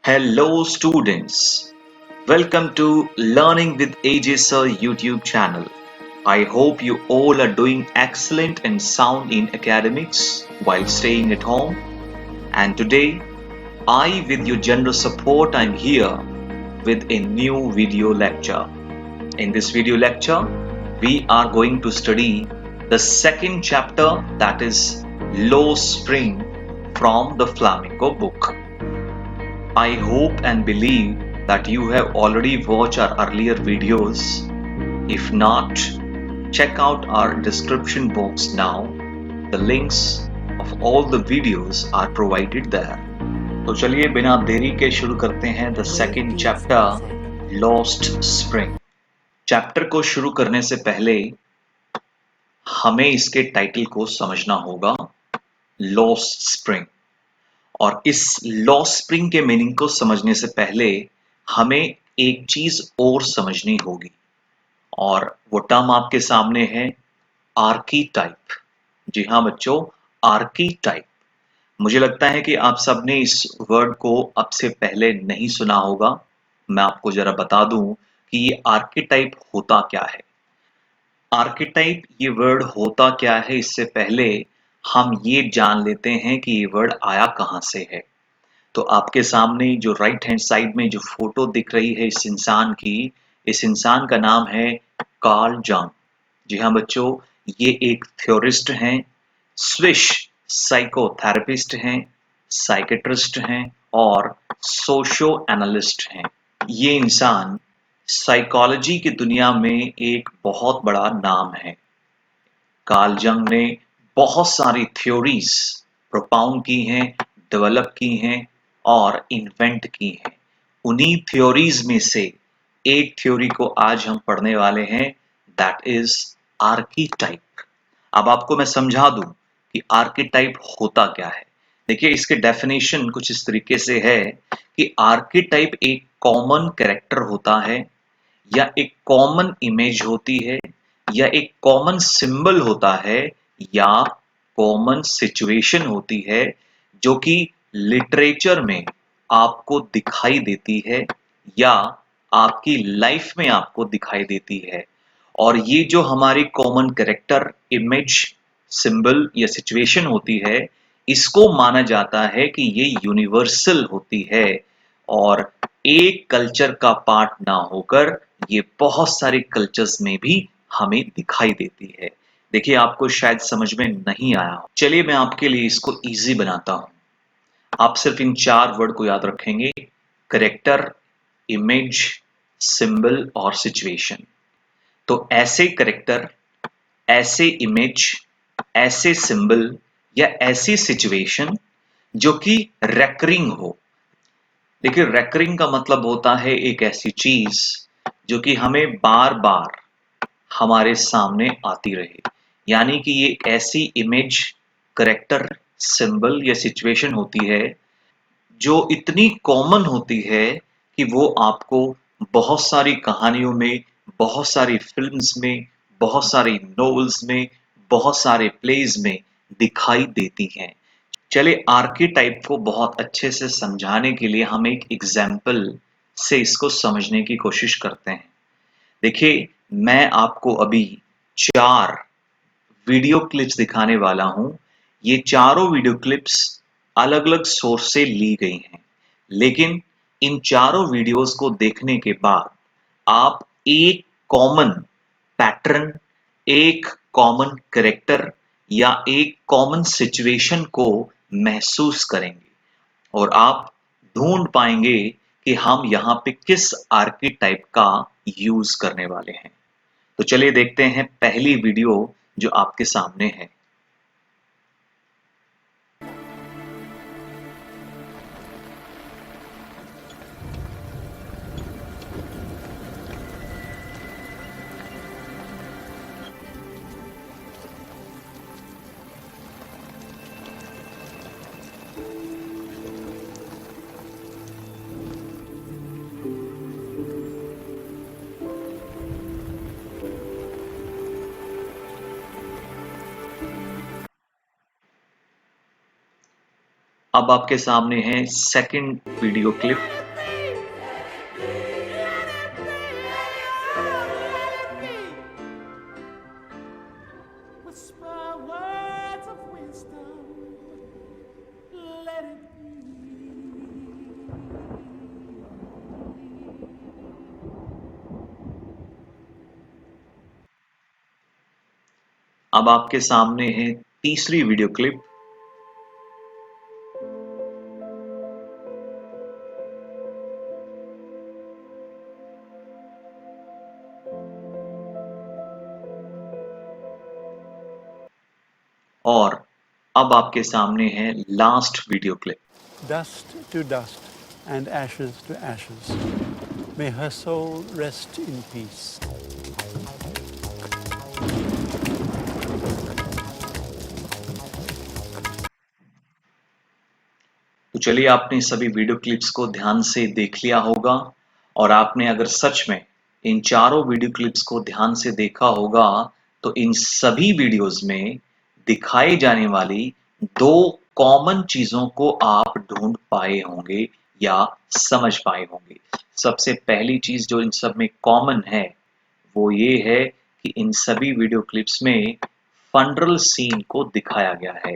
Hello, students. Welcome to Learning with AJ Sir YouTube channel. I hope you all are doing excellent and sound in academics while staying at home. And today, with your generous support, I'm here with a new video lecture. In this video lecture, we are going to study the second chapter, that is Low Spring, from the Flamenco book. I hope and believe that you have already watched our earlier videos. If not, check out our description box now. The links of all the videos are provided there. तो चलिए बिना देरी के शुरू करते हैं the second chapter lost spring. Chapter को शुरू करने से पहले हमें इसके टाइटल को समझना होगा, लॉस्ट स्प्रिंग। और इस लॉस्ट स्प्रिंग के मीनिंग को समझने से पहले हमें एक चीज और समझनी होगी, और वो टर्म आपके सामने है, आर्कीटाइप। जी हाँ बच्चों, आर्कीटाइप। मुझे लगता है कि आप सबने इस वर्ड को अब से पहले नहीं सुना होगा। मैं आपको जरा बता दूं कि ये आर्कीटाइप होता क्या है। आर्केटाइप ये वर्ड होता क्या है, इससे पहले हम ये जान लेते हैं कि ये वर्ड आया कहां से है। तो आपके सामने जो राइट हैंड साइड में जो फोटो दिख रही है इस इंसान की, इस इंसान का नाम है कार्ल जंग। जी हाँ बच्चों, ये एक थ्योरिस्ट हैं, स्विश साइकोथेरेपिस्ट हैं, साइकेट्रिस्ट हैं और सोशो एनालिस्ट हैं। ये इंसान साइकोलॉजी की दुनिया में एक बहुत बड़ा नाम है। कार्ल जंग ने बहुत सारी थ्योरीज प्रोपाउंड की हैं, डेवलप की हैं और इन्वेंट की हैं। उन्हीं थ्योरीज में से एक थ्योरी को आज हम पढ़ने वाले हैं, दैट इज आर्कीटाइप। अब आपको मैं समझा दूं कि आर्कीटाइप होता क्या है। देखिए, इसके डेफिनेशन कुछ इस तरीके से है कि आर्कीटाइप एक कॉमन कैरेक्टर होता है, या एक कॉमन इमेज होती है, या एक कॉमन सिंबल होता है, या कॉमन सिचुएशन होती है, जो कि लिटरेचर में आपको दिखाई देती है या आपकी लाइफ में आपको दिखाई देती है। और ये जो हमारी कॉमन कैरेक्टर, इमेज, सिंबल या सिचुएशन होती है, इसको माना जाता है कि ये यूनिवर्सल होती है और एक कल्चर का पार्ट ना होकर ये बहुत सारे कल्चर्स में भी हमें दिखाई देती है। देखिए, आपको शायद समझ में नहीं आया हो। चलिए मैं आपके लिए इसको इजी बनाता हूं। आप सिर्फ इन चार वर्ड को याद रखेंगे, करेक्टर, इमेज, सिंबल और सिचुएशन। तो ऐसे करेक्टर, ऐसे इमेज, ऐसे सिंबल या ऐसी सिचुएशन जो कि रेकरिंग हो। देखिए, रेकरिंग का मतलब होता है एक ऐसी चीज जो कि हमें बार बार हमारे सामने आती रहे। यानी कि ये एक ऐसी इमेज, करेक्टर, सिंबल या सिचुएशन होती है जो इतनी कॉमन होती है कि वो आपको बहुत सारी कहानियों में, बहुत सारी फिल्म्स में, बहुत सारी नॉवेल्स में, बहुत सारे प्लेज में दिखाई देती हैं। चलिए, आर्कीटाइप को बहुत अच्छे से समझाने के लिए हम एक एग्जाम्पल से इसको समझने की कोशिश करते हैं। देखिए, मैं आपको अभी चार वीडियो क्लिप्स दिखाने वाला हूं। ये चारों वीडियो क्लिप्स अलग अलग सोर्स से ली गई हैं, लेकिन इन चारों वीडियोस को देखने के बाद आप एक कॉमन पैटर्न, एक कॉमन कैरेक्टर या एक कॉमन सिचुएशन को महसूस करेंगे और आप ढूंढ पाएंगे कि हम यहाँ पे किस आर्कीटाइप का यूज करने वाले हैं। तो चलिए देखते हैं पहली वीडियो जो आपके सामने है। अब आपके सामने है second video clip. Whisper words of wisdom, let it अब आपके सामने है तीसरी वीडियो क्लिप। और अब आपके सामने है last video clip. Dust to dust and ashes to ashes. May her soul rest in peace. तो चलिए, आपने सभी वीडियो क्लिप्स को ध्यान से देख लिया होगा, और आपने अगर सच में इन चारों वीडियो क्लिप्स को ध्यान से देखा होगा तो इन सभी वीडियोस में दिखाई जाने वाली दो कॉमन चीजों को आप ढूंढ पाए होंगे या समझ पाए होंगे। सबसे पहली चीज जो इन सब में कॉमन है वो ये है कि इन सभी वीडियो क्लिप्स में फनरल सीन को दिखाया गया है।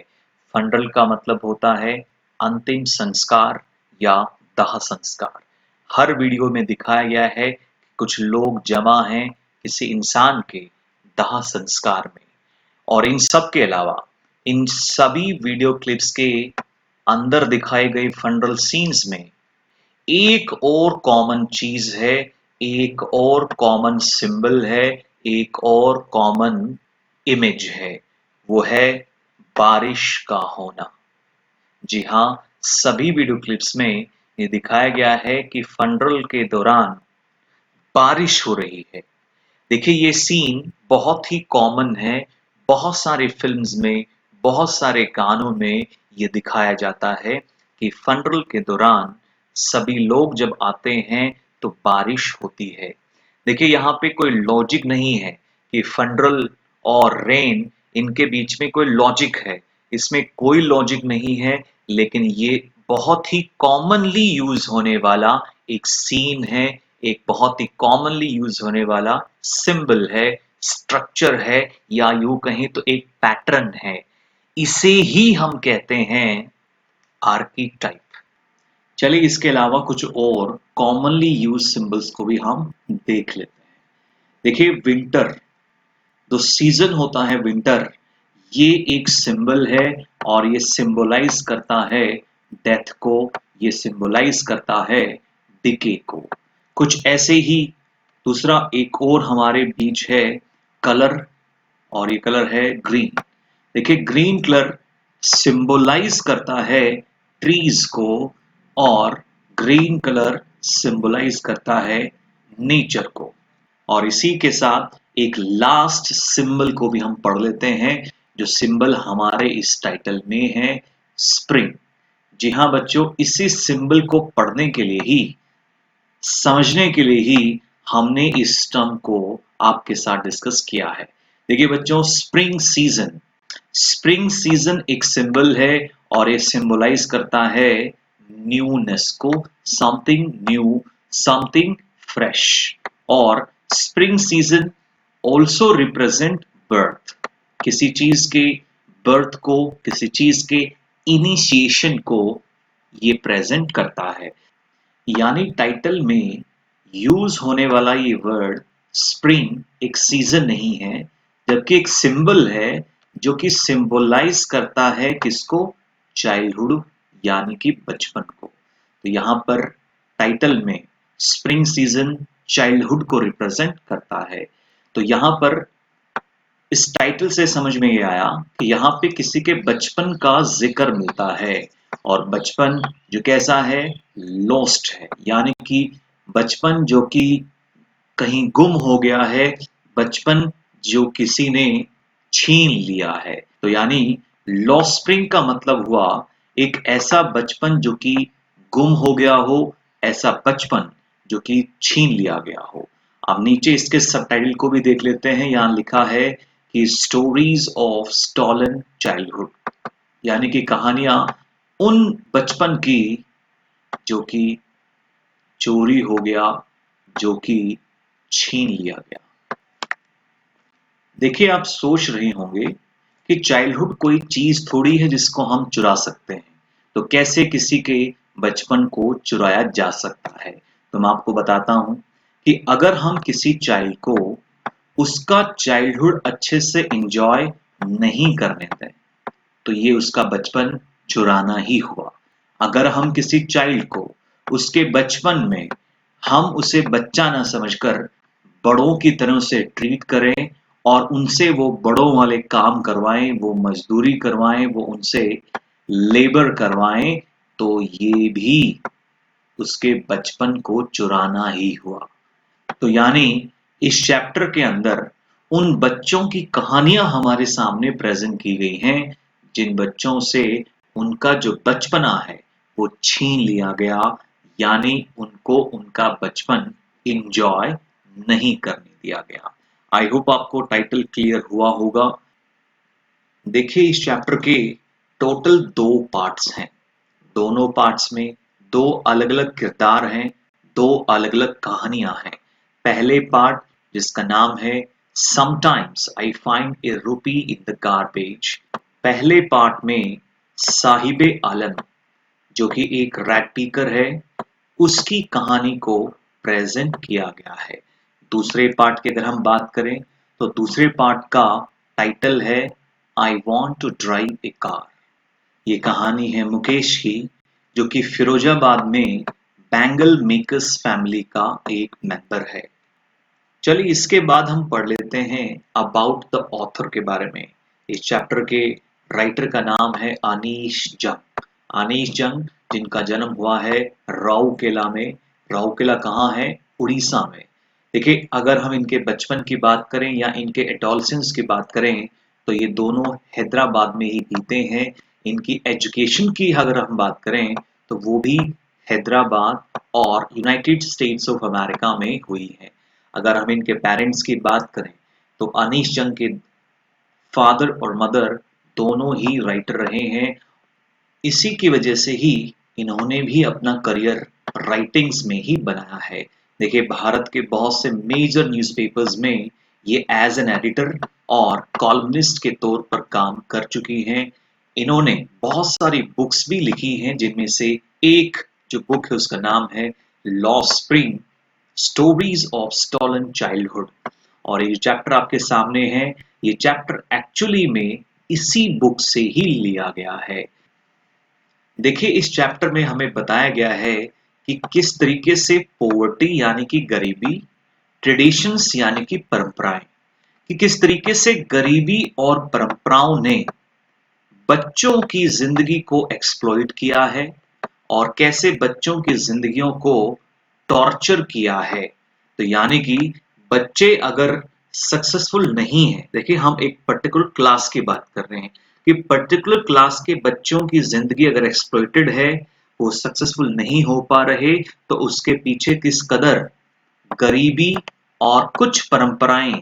फनरल का मतलब होता है अंतिम संस्कार या दाह संस्कार। हर वीडियो में दिखाया गया है कि कुछ लोग जमा हैं किसी इंसान के दाह संस्कार में। और इन सब के अलावा इन सभी वीडियो क्लिप्स के अंदर दिखाए गए फनरल सीन्स में एक और कॉमन चीज है, एक और कॉमन सिंबल है, एक और कॉमन इमेज है। वो है बारिश का होना। जी हाँ, सभी वीडियो क्लिप्स में ये दिखाया गया है कि फनरल के दौरान बारिश हो रही है। देखिए, ये सीन बहुत ही कॉमन है। बहुत सारे फिल्म्स में, बहुत सारे गानों में ये दिखाया जाता है कि फनरल के दौरान सभी लोग जब आते हैं तो बारिश होती है। देखिए, यहाँ पे कोई लॉजिक नहीं है कि फनरल और रेन इनके बीच में कोई लॉजिक है। इसमें कोई लॉजिक नहीं है, लेकिन ये बहुत ही कॉमनली यूज होने वाला एक सीन है, एक बहुत ही कॉमनली यूज होने वाला सिंबल है, स्ट्रक्चर है, या यूं कहें तो एक पैटर्न है। इसे ही हम कहते हैं आर्कीटाइप। चलिए, इसके अलावा कुछ और कॉमनली यूज सिंबल्स को भी हम देख लेते हैं। देखिए, विंटर, जो सीजन होता है विंटर, ये एक सिंबल है और ये सिंबलाइज करता है डेथ को, ये सिंबलाइज करता है डिके को। कुछ ऐसे ही दूसरा एक और हमारे बीच है कलर, और ये कलर है ग्रीन। देखिए, ग्रीन कलर सिंबलाइज करता है ट्रीज को, और ग्रीन कलर सिंबलाइज करता है नेचर को। और इसी के साथ एक लास्ट सिंबल को भी हम पढ़ लेते हैं, जो सिंबल हमारे इस टाइटल में है स्प्रिंग। जी हाँ बच्चों, इसी सिंबल को पढ़ने के लिए ही, समझने के लिए ही हमने इस टर्म को आपके साथ डिस्कस किया है। देखिए बच्चों, स्प्रिंग सीजन, स्प्रिंग सीजन एक सिंबल है और ये सिंबलाइज करता है न्यूनेस को, समथिंग न्यू, समथिंग फ्रेश। और spring season also represent birth, किसी चीज के बर्थ को, किसी चीज के इनिशिएशन को ये प्रेजेंट करता है। यानी टाइटल में यूज होने वाला ये वर्ड स्प्रिंग एक सीजन नहीं है, जबकि एक सिंबल है जो कि सिंबलाइज करता है किसको? चाइल्डहुड, यानी कि बचपन को। तो यहाँ पर टाइटल में स्प्रिंग सीजन चाइल्डहुड को रिप्रेजेंट करता है। तो यहाँ पर इस टाइटल से समझ में ये आया कि यहाँ पे किसी के बचपन का जिक्र मिलता है, और बचपन जो कैसा है? लॉस्ट है, यानी कि बचपन जो कि कहीं गुम हो गया है, बचपन जो किसी ने छीन लिया है। तो यानी लॉस्ट स्प्रिंग का मतलब हुआ एक ऐसा बचपन जो कि गुम हो गया हो, ऐसा बचपन जो कि छीन लिया गया हो। अब नीचे इसके सबटाइटल को भी देख लेते हैं। यहाँ लिखा है कि स्टोरीज ऑफ स्टॉलन चाइल्डहुड, यानी कि कहानियां उन बचपन की जो कि चोरी हो गया, जो कि छीन लिया गया। देखिए, आप सोच रहे होंगे कि चाइल्डहुड कोई चीज थोड़ी है जिसको हम चुरा सकते हैं। तो कैसे किसी के बचपन को चुराया जा सकता है? तो मैं आपको बताता हूं कि अगर हम किसी चाइल्ड को उसका चाइल्डहुड अच्छे से एंजॉय नहीं करने दें, तो ये उसका बचपन चुराना ही हुआ। अगर हम किसी चाइल्ड को उसके बचपन में हम उसे बच्चा ना समझकर बड़ों की तरह से ट्रीट करें और उनसे वो बड़ों वाले काम करवाएं, वो मजदूरी करवाएं, वो उनसे लेबर करवाएं, तो ये भी उसके बचपन को चुराना ही हुआ। तो यानी इस चैप्टर के अंदर उन बच्चों की कहानियां हमारे सामने प्रेजेंट की गई हैं जिन बच्चों से उनका जो बचपना है वो छीन लिया गया, यानी उनको उनका बचपन एंजॉय नहीं करने दिया गया। आई होप आपको टाइटल क्लियर हुआ होगा। देखिए, इस चैप्टर के टोटल 2 पार्ट्स हैं। दोनों पार्ट्स में 2 अलग-अलग किरदार हैं, 2 अलग-अलग कहानियां हैं। पहले पार्ट जिसका नाम है समटाइम्स आई फाइंड ए रूपी इन द गार्बेज। पहले पार्ट में साहिबे आलम, जो कि एक रैट पीकर है, उसकी कहानी को प्रेजेंट किया गया है। दूसरे पार्ट की अगर हम बात करें तो दूसरे पार्ट का टाइटल है I want to drive a car. ये कहानी है मुकेश की, जो कि फिरोजाबाद में बैंगल मेकर्स फैमिली का एक मेंबर है। चलिए, इसके बाद हम पढ़ लेते हैं अबाउट द ऑथर के बारे में। इस चैप्टर के राइटर का नाम है अनीश जंग। अनीश जंग, जिनका जन्म हुआ है राउरकेला में। राउरकेला कहाँ है? उड़ीसा में। देखिए, अगर हम इनके बचपन की बात करें या इनके एडोलसेंस की बात करें तो ये दोनों हैदराबाद में ही बीते हैं। इनकी एजुकेशन की अगर हम बात करें तो वो भी हैदराबाद और यूनाइटेड स्टेट्स ऑफ अमेरिका में हुई है। अगर हम इनके पेरेंट्स की बात करें तो अनीश जंग के फादर और मदर दोनों ही राइटर रहे हैं। इसी की वजह से ही इन्होंने भी अपना करियर राइटिंग्स में ही बनाया है। देखिए, भारत के बहुत से मेजर न्यूज़पेपर्स में ये एज एन एडिटर और कॉलमनिस्ट के तौर पर काम कर चुकी हैं। इन्होंने बहुत सारी बुक्स भी लिखी हैं, जिनमें से एक जो बुक है उसका नाम है law spring stories of stolen childhood. और ये चैप्टर आपके सामने है। ये चैप्टर एक्चुअली में इसी बुक से ही लिया गया है। देखिए, इस चैप्टर में हमें बताया गया है कि किस तरीके से पॉवर्टी यानी कि गरीबी, ट्रेडिशंस यानी कि परंपराएं, कि किस तरीके से गरीबी और परंपराओं ने बच्चों की जिंदगी को एक्सप्लॉइट किया है और कैसे बच्चों की जिंदगियों को टॉर्चर किया है। तो यानी कि बच्चे अगर सक्सेसफुल नहीं है, देखिए हम एक पर्टिकुलर क्लास की बात कर रहे हैं कि पर्टिकुलर क्लास के बच्चों की जिंदगी अगर एक्सप्लॉइटेड है, वो सक्सेसफुल नहीं हो पा रहे, तो उसके पीछे किस कदर गरीबी और कुछ परंपराएं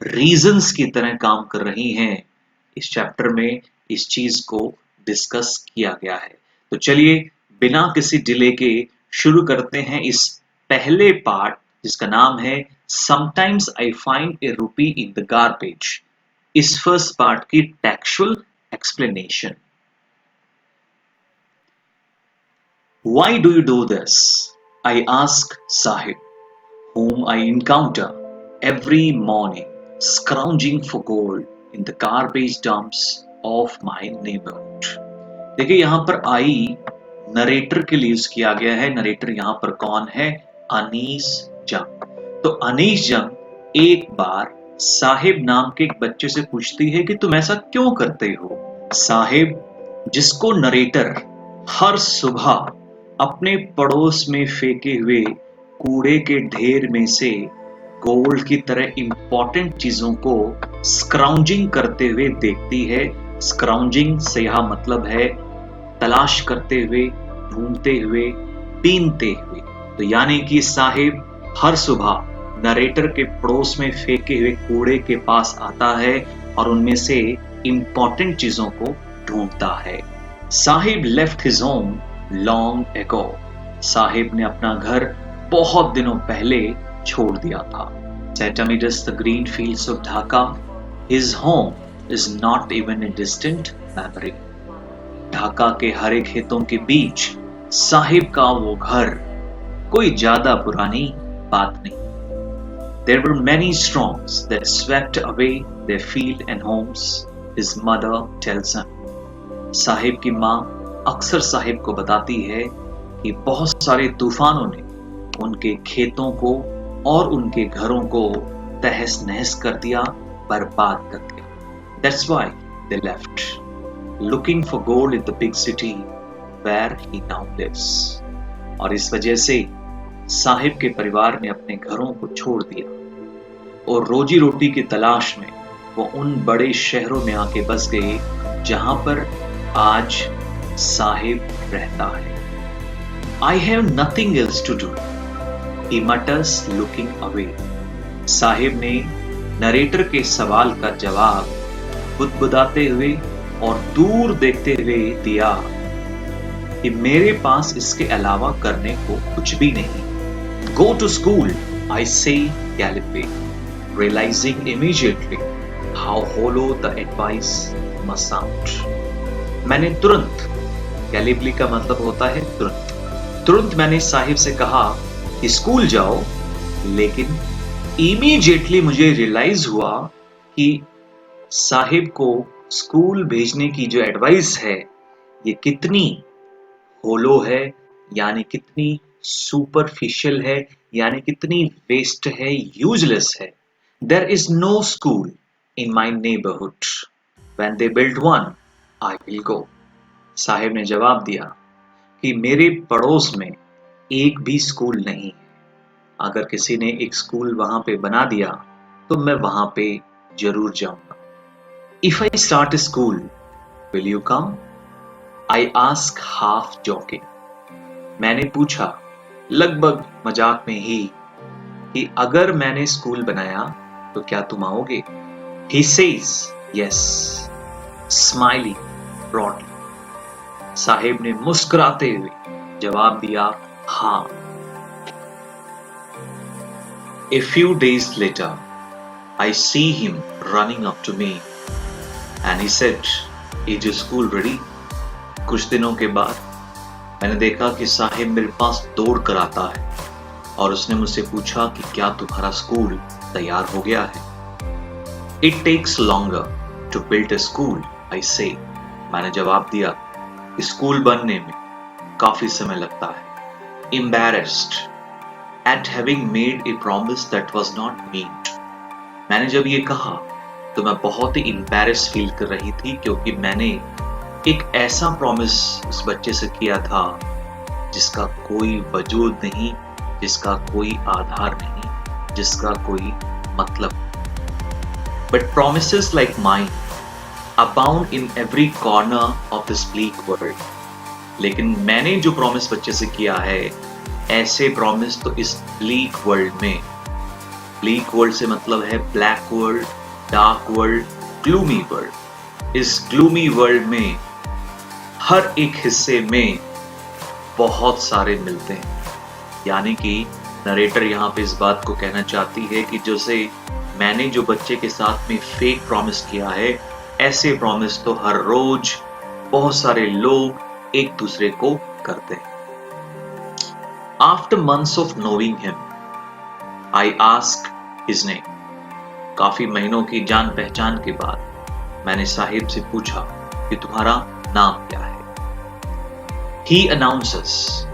रीजंस की तरह काम कर रही हैं, इस चैप्टर में इस चीज को डिस्कस किया गया है। तो चलिए, बिना किसी डिले के शुरू करते हैं इस पहले पार्ट जिसका नाम है समटाइम्स आई फाइंड ए रूपी इन द गार्बेज। इस फर्स्ट पार्ट की textual explanation. Why do you do this? I ask Sahib, whom I encounter every morning scrounging for gold in the garbage dumps of my neighborhood. देखिए, यहाँ पर आई narrator के लिए use किया गया है। नरेटर यहाँ पर कौन है? अनीस जंग। तो अनीस जंग एक बार साहिब नाम के एक बच्चे से पूछती है कि तुम ऐसा क्यों करते हो? साहिब, जिसको नरेटर हर सुबह अपने पड़ोस में फेंके हुए कूड़े के ढेर में से गोल्ड की तरह इंपॉर्टेंट चीजों को स्क्राउंजिंग करते हुए देखती है। स्क्राउंजिंग से यह मतलब है तलाश करते हुए, ढूंढते हुए, बीनते हुए। तो यानी कि साहिब हर सुबह नरेटर के पड़ोस में फेंके हुए कूड़े के पास आता है और उनमें से इंपॉर्टेंट चीजों को ढूंढता है। Sahib left his home long ago. Sahib ने अपना घर बहुत दिनों पहले छोड़ दिया था। Set amidst the green fields of Dhaka, his home is not even a distant memory. Dhaka के हरे खेतों के बीच साहिब का वो घर कोई ज्यादा पुरानी बात नहीं। There were many storms that swept away their field and homes, his mother tells him. Sahib की माँ अक्सर साहिब को बताती है कि बहुत सारे तूफानों ने उनके खेतों को और उनके घरों को तहस नहस कर दिया, बर्बाद कर दिया। That's why they left, looking for gold in the big city where he now lives. और इस वजह से साहिब के परिवार ने अपने घरों को छोड़ दिया और रोजी रोटी की तलाश में वो उन बड़े शहरों में आके बस गए जहां पर आज साहिब रहता है। I have nothing else to do, he mutters looking away. Sahib ने नरेटर के सवाल का जवाब बुदबुदाते हुए और दूर देखते हुए दिया कि मेरे पास इसके अलावा करने को कुछ भी नहीं। Go to school, I say gallantly, realizing immediately how hollow the advice must sound. मैंने तुरंत, गैलिबली का मतलब होता है तुरंत मैंने साहिब से कहा कि स्कूल जाओ, लेकिन इमीडिएटली मुझे रियलाइज हुआ कि साहिब को स्कूल भेजने की जो एडवाइस है ये कितनी होलो है, यानी कितनी सुपरफिशियल है, यानी कितनी वेस्ट है, यूजलेस है। There is no school in my neighbourhood, when they build one I will go. Saheb ने जवाब दिया कि मेरे पड़ोस में एक भी स्कूल नहीं है, अगर किसी ने एक स्कूल वहां पे बना दिया तो मैं वहां पे जरूर जाऊंगा। If I start A school will you come, I ask half joking. मैंने पूछा लगभग मजाक में ही कि अगर मैंने स्कूल बनाया तो क्या तुम आओगे? He says yes, smiling broadly. Sahib ने मुस्कुराते हुए जवाब दिया हाँ। A few days later, I see him running up to me and he said, "Is your school ready?" कुछ दिनों के बाद मैंने देखा कि साहिब मेरे पास दौड़ कर आता है और उसने मुझसे पूछा कि क्या तुम्हारा स्कूल तैयार हो गया है? It takes longer to build a school, I say. मैंने जवाब दिया स्कूल बनने में काफी समय लगता है। Embarrassed at having made a promise that was not meant. मैंने जब ये कहा तो मैं बहुत ही embarrassed फील कर रही थी, क्योंकि मैंने एक ऐसा प्रॉमिस उस बच्चे से किया था जिसका कोई वजूद नहीं, जिसका कोई आधार नहीं, जिसका कोई मतलब नहीं। But promises like mine abound in every corner of this bleak world. लेकिन मैंने जो प्रॉमिस बच्चे से किया है, ऐसे प्रॉमिस तो इस ब्लीक वर्ल्ड में, ब्लीक वर्ल्ड से मतलब है black world, dark world, gloomy world, इस ग्लूमी वर्ल्ड में हर एक हिस्से में बहुत सारे मिलते हैं। यानी कि नरेटर यहाँ पे इस बात को कहना चाहती है कि जैसे मैंने जो बच्चे के साथ में फेक प्रॉमिस किया है, ऐसे प्रॉमिस तो हर रोज बहुत सारे लोग एक दूसरे को करते हैं। After months of knowing him, I asked his name. काफी महीनों की जान पहचान के बाद मैंने साहिब से पूछा कि तुम्हारा नाम क्या है? He announces,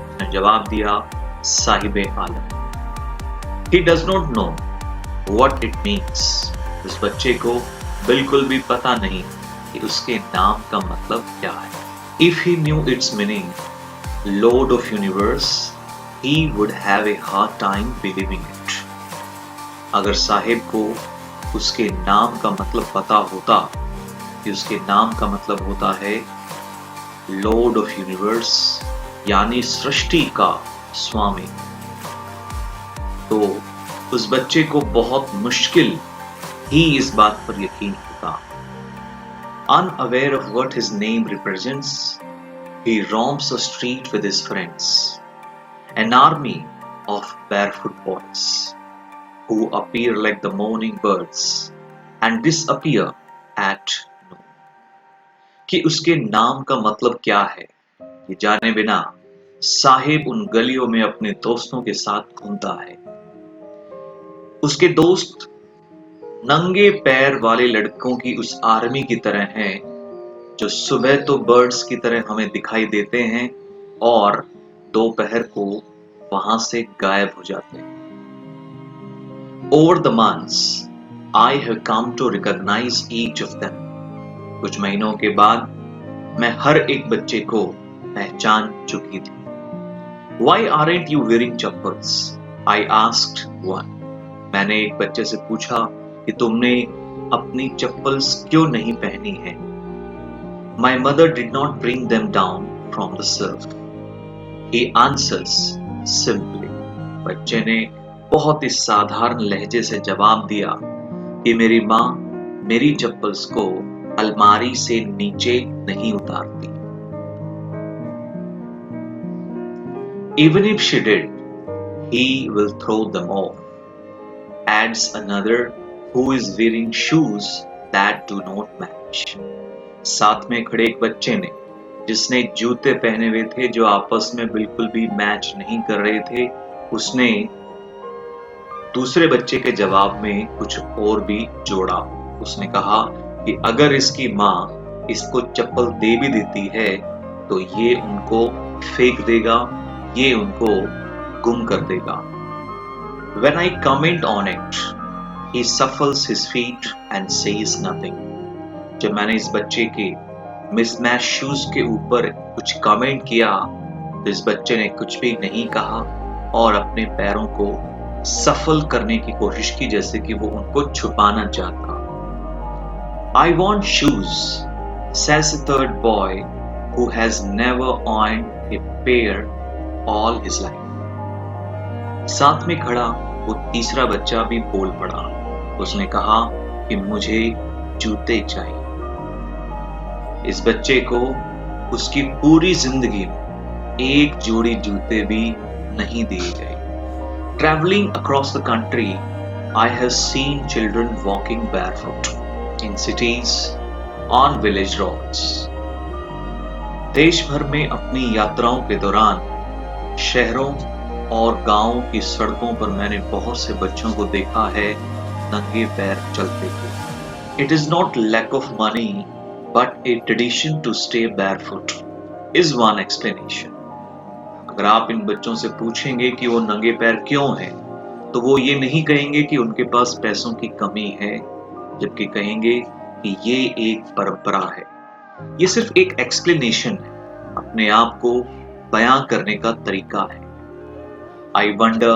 उसने जवाब दिया साहिब आलम। He does not know what it means. उस बच्चे को बिल्कुल भी पता नहीं कि उसके नाम का मतलब क्या है। If he knew its meaning, Lord of Universe, he would have a hard time believing it. अगर साहिब को उसके नाम का मतलब पता होता कि उसके नाम का मतलब होता है लॉर्ड ऑफ यूनिवर्स, यानी सृष्टि का स्वामी, तो उस बच्चे को बहुत मुश्किल ही इस बात पर यकीन होता। Unaware of what his name represents, he roams the street with his friends, an army of barefoot boys who appear like the morning birds and disappear at noon. कि उसके नाम का मतलब क्या है, ये जाने बिना साहिब उन गलियों में अपने दोस्तों के साथ घूमता है। उसके दोस्त नंगे पैर वाले लड़कों की उस आर्मी की तरह हैं जो सुबह तो बर्ड्स की तरह हमें दिखाई देते हैं और दोपहर को वहां से गायब हो जाते हैं। Over the months, I have come to recognize each of them. कुछ महीनों के बाद मैं हर एक बच्चे को पहचान चुकी थी। Why aren't you wearing chappals? I asked one. मैंने एक बच्चे से पूछा कि तुमने अपनी चप्पल्स क्यों नहीं पहनी है? My mother did not bring them down from the surf. He answers simply. बच्चे ने बहुत ही साधारण लहजे से जवाब दिया कि मेरी माँ मेरी चप्पल्स को अलमारी से नीचे नहीं उतारती। Even if she did, he will throw them off. Adds another who is wearing shoes that do not match. साथ में खड़े एक बच्चे ने, जिसने जूते पहने हुए थे जो आपस में बिल्कुल भी मैच नहीं कर रहे थे, उसने दूसरे बच्चे के जवाब में कुछ और भी जोड़ा। उसने कहा कि अगर इसकी माँ इसको चप्पल दे भी देती है तो ये उनको फेंक देगा, ये उनको गुम कर देगा। When I comment on it, he shuffles his feet and says nothing. जब मैंने इस बच्चे के मिसमैच शूज के ऊपर कुछ कमेंट किया तो इस बच्चे ने कुछ भी नहीं कहा और अपने पैरों को सफल करने की कोशिश की जैसे कि वो उनको छुपाना चाहता। I want shoes, says a third boy who has never owned a pair all his life. साथ में खड़ा वो तीसरा बच्चा भी बोल पड़ा। उसने कहा कि मुझे जूते चाहिए। इस बच्चे को उसकी पूरी जिंदगी में एक जोड़ी जूते भी नहीं दिए गए। Traveling across the country, I have seen children walking barefoot in cities, on village roads. देश भर में अपनी यात्राओं के दौरान शहरों और गांवों की सड़कों पर मैंने बहुत से बच्चों को देखा है नंगे पैर चलते हुए। It is not lack of money, but a tradition to stay barefoot is one explanation. अगर आप इन बच्चों से पूछेंगे कि वो नंगे पैर क्यों हैं, तो वो ये नहीं कहेंगे कि उनके पास पैसों की कमी है, जबकि कहेंगे कि ये एक परंपरा है। ये सिर्फ एक एक्सप्लेनेशन है, अपने आप को बयां करने का तरीका है। I wonder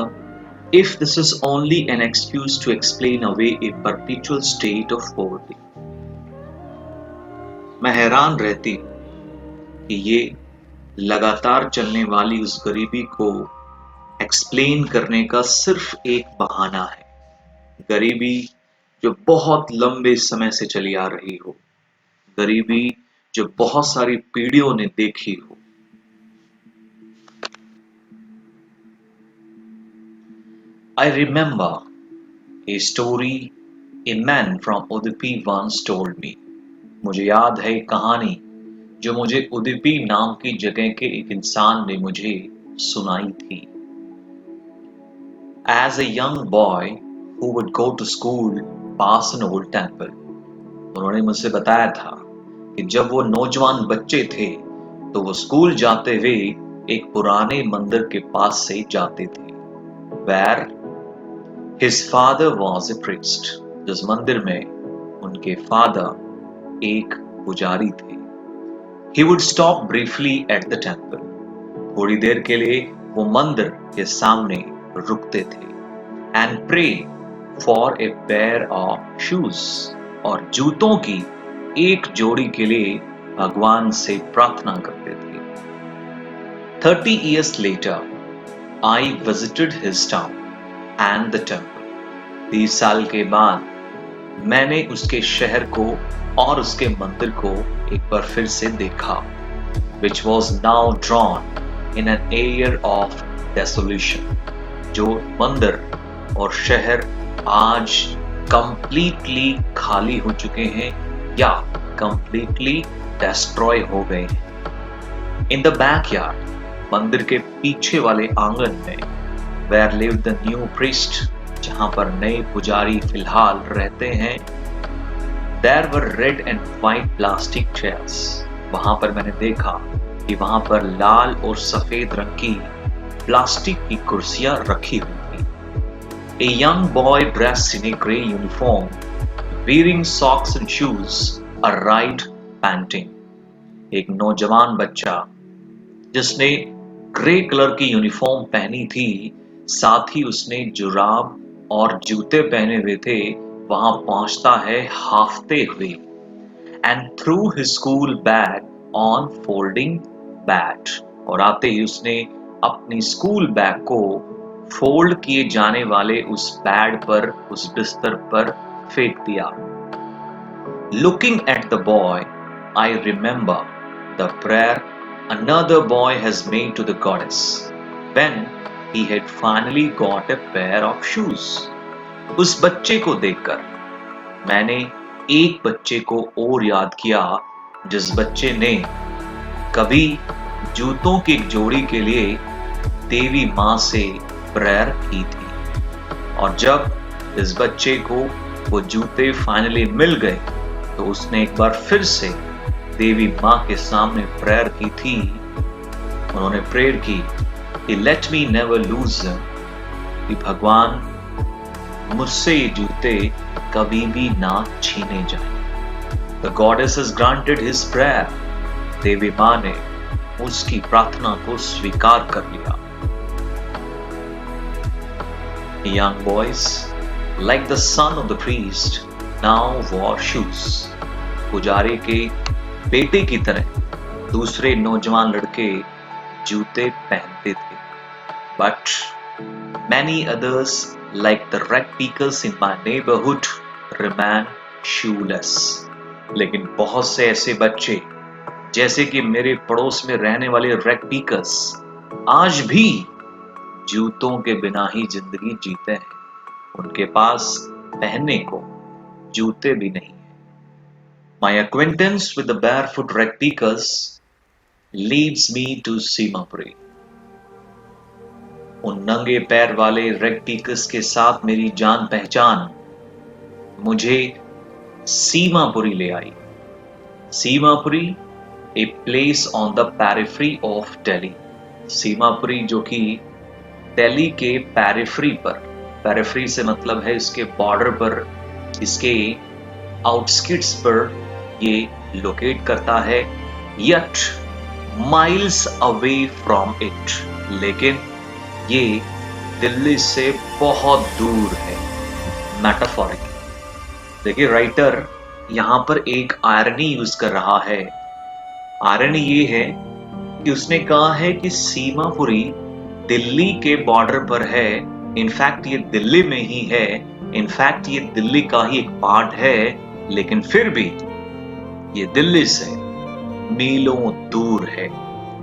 if this is only an excuse to explain away a perpetual state of poverty. मैं हैरान रहती हूँ कि ये लगातार चलने वाली उस गरीबी को एक्सप्लेन करने का सिर्फ एक बहाना है। गरीबी जो बहुत लंबे समय से चली आ रही हो, गरीबी जो बहुत सारी पीढ़ियों ने देखी हो। I remember a story a man from Udupi once told me. मुझे याद है एक कहानी जो मुझे उदुपी नाम की जगह के एक इंसान ने मुझे सुनाई थी। As a young boy who would go to school past an old temple, उन्होंने मुझसे बताया था कि जब वो नौजवान बच्चे थे तो वो स्कूल जाते हुए एक पुराने मंदिर के पास से जाते थे। Where his father was a priest, जिस मंदिर में उनके फादर एक पुजारी थे। He would stop briefly at the temple. थोड़ी देर के लिए वो मंदिर के सामने रुकते थे and pray for a pair of shoes, और जूतों की एक जोड़ी के लिए भगवान से प्रार्थना करते थे। 30 years later, I visited his town and the temple. 30 साल के बाद मैंने उसके शहर को और उसके मंदिर को एक बार फिर से देखा। which was now drawn in an air of desolation. जो मंदिर और शहर आज completely खाली हो चुके हैं या completely destroy हो गए हैं. In the backyard, मंदिर के पीछे वाले आंगन में, where lived the new priest, जहां पर नए पुजारी फिलहाल रहते हैं, there were red and white plastic chairs. वहां पर मैंने देखा कि वहां पर लाल और सफेद रंग की प्लास्टिक की कुर्सियां रखी हुई थी. A young boy dressed in a grey uniform, wearing socks and shoes, arrived panting. एक नौजवान बच्चा जिसने ग्रे कलर की यूनिफॉर्म पहनी थी, साथ ही उसने जुराब और जूते पहने हुए थे, वहां पहुंचता है हाफते हुए. And threw his school bag on folding bed. और आते ही उसने अपनी स्कूल बैग को फोल्ड किए जाने वाले उस बेड पर, उस बिस्तर पर फेंक दिया. Looking at the boy, I remember the prayer another boy has made to the goddess when he had finally got a pair of shoes. उस बच्चे को देखकर मैंने एक बच्चे को और याद किया, जिस बच्चे ने कभी जूतों की एक जोड़ी के लिए देवी मां से प्रेयर की थी. और जब इस बच्चे को वो जूते फाइनली मिल गए तो उसने एक बार फिर से देवी मां के सामने प्रेयर की थी. उन्होंने प्रेयर की कि let me never lose them, कि भगवान मुझसे ये जूते कभी भी ना छीने जाएं. The goddess has granted his prayer. देवी मां ने उसकी प्रार्थना को स्वीकार कर लिया. Young boys, like the son of the priest, now wore shoes. पुजारी के बेटे की तरह दूसरे नौजवान लड़के जूते पहनते थे. But many others, like the rag pickers in my neighborhood, remain shoeless. लेकिन बहुत से ऐसे बच्चे, जैसे कि मेरे पड़ोस में रहने वाले रैग पीकर्स, आज भी जूतों के बिना ही जिंदगी जीते हैं. उनके पास पहनने को जूते भी नहीं है. My acquaintance with the barefoot rag pickers leads me to Seemapuri. उन नंगे पैर वाले रैग पीकर्स के साथ मेरी जान पहचान मुझे सीमापुरी ले आई. Seemapuri, a place on the periphery of Delhi. Seemapuri जो कि दिल्ली के पेरिफेरी पर, पेरिफेरी से मतलब है इसके बॉर्डर पर, इसके आउटस्किट्स पर ये लोकेट करता है, yet miles away from it. लेकिन ये दिल्ली से बहुत दूर है. मेटाफोरिकली देखिए, राइटर यहां पर एक आयरनी यूज कर रहा है. आयरनी ये है कि उसने कहा है कि सीमापुरी दिल्ली के बॉर्डर पर है. इनफैक्ट ये दिल्ली में ही है, इनफैक्ट ये दिल्ली का ही एक पार्ट है, लेकिन फिर भी ये दिल्ली से मीलों दूर है.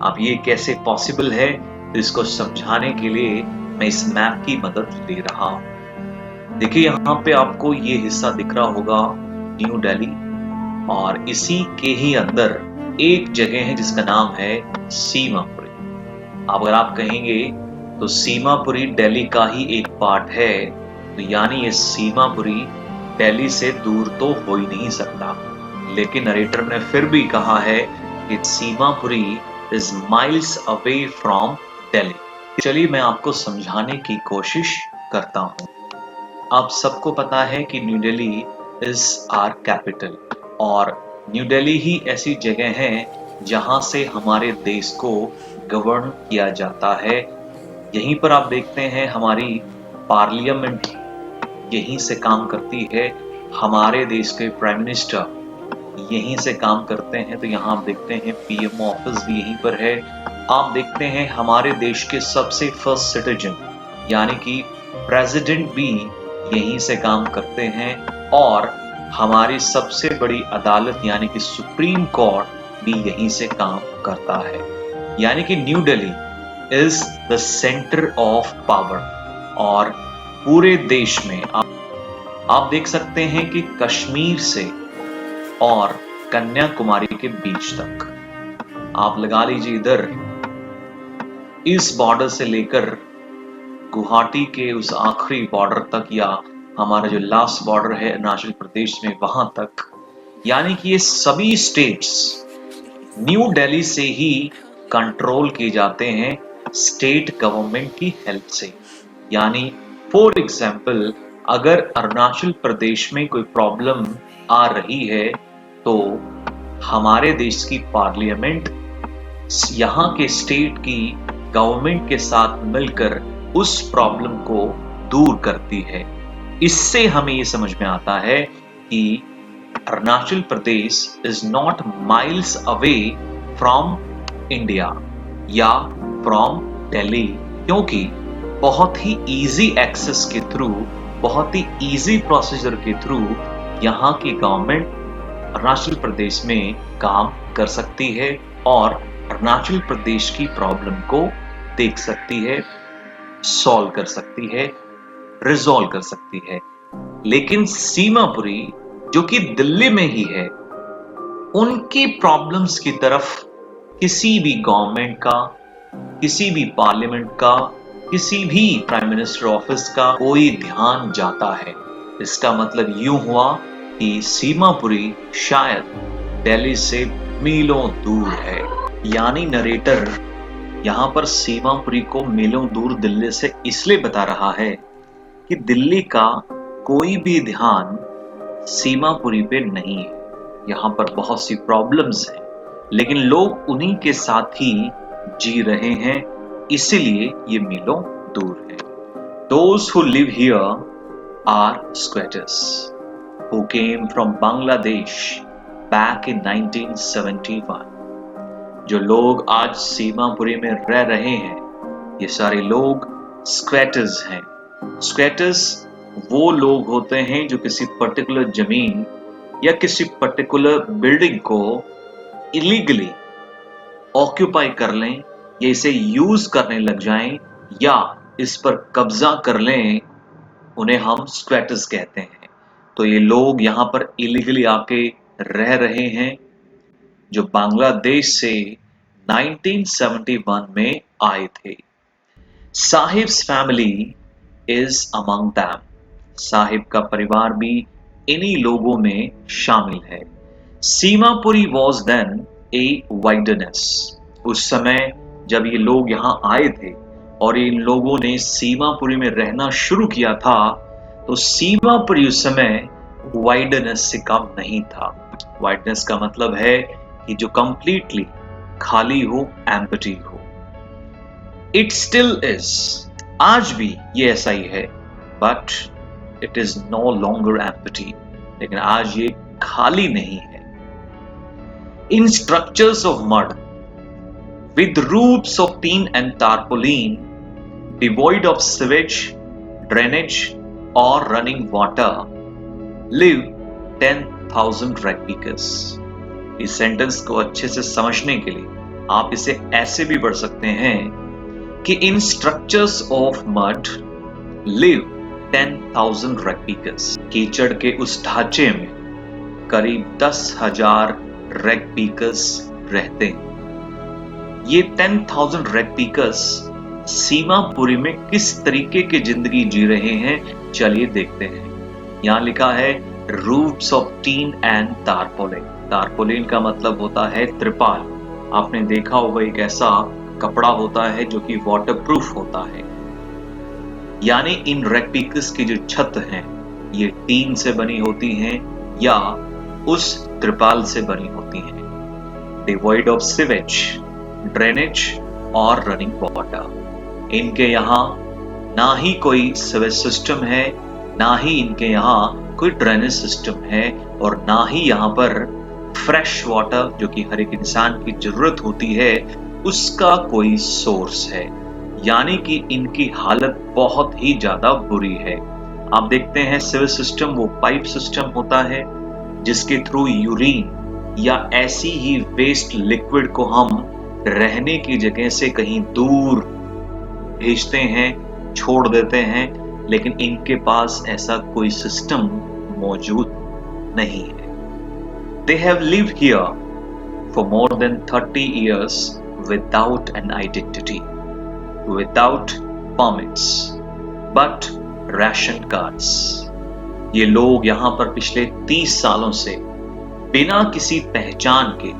अब ये कैसे पॉसिबल है, तो इसको समझाने के लिए मैं इस मैप की मदद ले रहा हूं. देखिए, यहाँ पे आपको ये हिस्सा दिख रहा होगा न्यू दिल्ली, और इसी के ही अंदर एक जगह है जिसका नाम है सीमापुरी. अगर आप कहेंगे तो सीमापुरी दिल्ली का ही एक पार्ट है, तो यानी ये सीमापुरी दिल्ली से दूर तो हो ही नहीं सकता. लेकिन नरेटर ने फिर भी कहा है कि Seemapuri is miles away from Delhi. चलिए मैं आपको समझाने की कोशिश करता हूं. आप सबको पता है कि new Delhi is our capital, और न्यू दिल्ली ही ऐसी जगह है जहां से हमारे देश को गवर्न किया जाता है. यहीं पर आप देखते हैं हमारी पार्लियामेंट यहीं से काम करती है, हमारे देश के प्राइम मिनिस्टर यहीं से काम करते हैं. तो यहाँ आप देखते हैं पीएम ऑफिस भी यहीं पर है. आप देखते हैं हमारे देश के सबसे फर्स्ट सिटीजन यानी कि प्रेसिडेंट भी यहीं से काम करते हैं, और हमारी सबसे बड़ी अदालत यानी कि सुप्रीम कोर्ट भी यहीं से काम करता है। यानी कि new Delhi is the centre of power. और पूरे देश में आप देख सकते हैं कि कश्मीर से और कन्याकुमारी के बीच तक, आप लगा लीजिए इधर इस बॉर्डर से लेकर गुवाहाटी के उस आखिरी बॉर्डर तक, या हमारा जो लास्ट बॉर्डर है अरुणाचल प्रदेश में वहां तक, यानी कि ये सभी स्टेट्स न्यू दिल्ली से ही कंट्रोल किए जाते हैं स्टेट गवर्नमेंट की हेल्प से। यानी फॉर एग्जाम्पल अगर अरुणाचल प्रदेश में कोई प्रॉब्लम आ रही है तो हमारे देश की पार्लियामेंट यहाँ के स्टेट की गवर्नमेंट के साथ मिलकर उस प्रॉब्लम को दूर करती है। इससे हमें ये समझ में आता है कि Arunachal Pradesh is not miles away from India या फ्रॉम दिल्ली, क्योंकि बहुत ही इजी एक्सेस के थ्रू, बहुत ही इजी प्रोसीजर के थ्रू यहाँ की गवर्नमेंट अरुणाचल प्रदेश में काम कर सकती है और अरुणाचल प्रदेश की प्रॉब्लम को देख सकती है, सॉल्व कर सकती है, रिजॉल्व कर सकती है। लेकिन सीमापुरी जो कि दिल्ली में ही है, उनकी प्रॉब्लम्स की तरफ किसी भी गवर्नमेंट का, किसी भी पार्लियामेंट का, किसी भी प्राइम मिनिस्टर ऑफिस का कोई ध्यान जाता है। इसका मतलब यूं हुआ कि सीमापुरी शायद दिल्ली से मीलों दूर है। यानी नरेटर यहाँ पर सीमापुरी को मीलों दूर दिल्ली से इसलिए बता रहा है कि दिल्ली का कोई भी ध्यान सीमापुरी पे नहीं है। यहाँ पर बहुत सी प्रॉब्लम्स हैं, लेकिन लोग उन्हीं के साथ ही जी रहे हैं, इसीलिए ये मीलों दूर है। Those who live here are squatters who came from Bangladesh back in 1971. जो लोग आज सीमापुरी में रह रहे हैं, ये सारे लोग स्क्वैटर्स हैं। स्क्वैटर्स वो लोग होते हैं जो किसी पर्टिकुलर जमीन या किसी पर्टिकुलर बिल्डिंग को इलीगली ऑक्यूपाई कर लें या इसे यूज करने लग जाएं या इस पर कब्जा कर लें, उन्हें हम स्क्वैटर्स कहते हैं। तो ये लोग यहाँ पर इलीगली आके रह रहे हैं, जो बांग्लादेश से 1971 में आए थे। Saheb's family is among them. Saheb का परिवार भी इन्हीं लोगों में शामिल है। Seemapuri was then a wilderness. उस समय जब ये लोग यहाँ आए थे और इन लोगों ने सीमापुरी में रहना शुरू किया था, तो सीमापुरी उस समय वाइल्डरनेस से कम नहीं था। वाइल्डरनेस का मतलब है कि जो कंप्लीटली खाली हो, एम्प्टी हो। इट स्टिल इज, आज भी ये ऐसा ही है, but it is no longer empty. लेकिन आज ये खाली नहीं है। In structures of mud with roofs of tin and tarpaulin, devoid of sewage, drainage or running water, live 10,000 rugbyers. इस सेंटेंस को अच्छे से समझने के लिए आप इसे ऐसे भी पढ़ सकते हैं कि in structures of mud live 10,000 rugbyers. कीचड़ के उस ढांचे में करीब 10,000 rugbyers रहते हैं। ये 10,000 rugbyers सीमापुरी में किस तरीके की जिंदगी जी रहे हैं, चलिए देखते हैं। यहाँ लिखा है roofs of tin and tarpaulin. Tarpaulin का मतलब होता है त्रिपाल। आपने देखा होगा एक ऐसा कपड़ा होता है जो कि वाटरप्रूफ होता है। यानी इन rugbyers की जो छत हैं ये टीन से बनी होती हैं या उस त्रिपाल से बनी होती हैं। Devoid of sewage, ड्रेनेज और रनिंग वाटर। इनके यहाँ ना ही कोई सीवेज सिस्टम है, ना ही इनके यहाँ कोई ड्रेनेज सिस्टम है, और ना ही यहाँ पर फ्रेश वाटर जो कि हर एक इंसान की जरूरत होती है उसका कोई सोर्स है। यानी कि इनकी हालत बहुत ही ज्यादा बुरी है। आप देखते हैं सीवेज सिस्टम वो पाइप सिस्टम होता है जिसके थ्रू यूरिन या ऐसी ही वेस्ट लिक्विड को हम रहने की जगह से कहीं दूर भेजते हैं, छोड़ देते हैं, लेकिन इनके पास ऐसा कोई सिस्टम मौजूद नहीं है। They have lived here for more than 30 years without an identity, without permits, but ration cards. ये लोग यहाँ पर पिछले 30 सालों से बिना किसी पहचान के,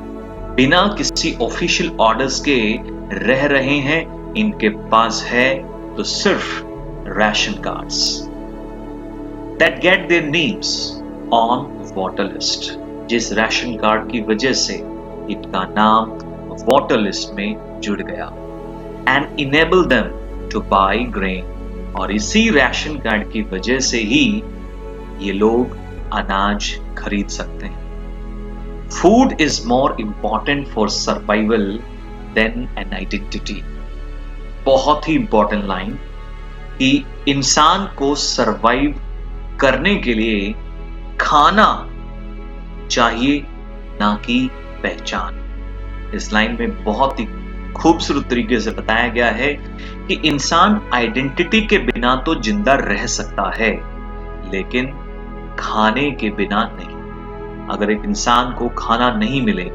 बिना किसी ऑफिशियल ऑर्डर्स के रह रहे हैं। इनके पास है तो सिर्फ ration cards that get their names on water list, जिस राशन कार्ड की वजह से इनका नाम वाटर लिस्ट में जुड़ गया, and enable them to buy grain, और इसी राशन कार्ड की वजह से ही ये लोग अनाज खरीद सकते हैं। Food is more important for survival than an identity. बहुत ही इंपॉर्टेंट लाइन कि इंसान को सरवाइव करने के लिए खाना चाहिए, ना कि पहचान। इस लाइन में बहुत ही खूबसूरत तरीके से बताया गया है कि इंसान आइडेंटिटी के बिना तो जिंदा रह सकता है, लेकिन खाने के बिना नहीं। अगर एक इंसान को खाना नहीं मिले,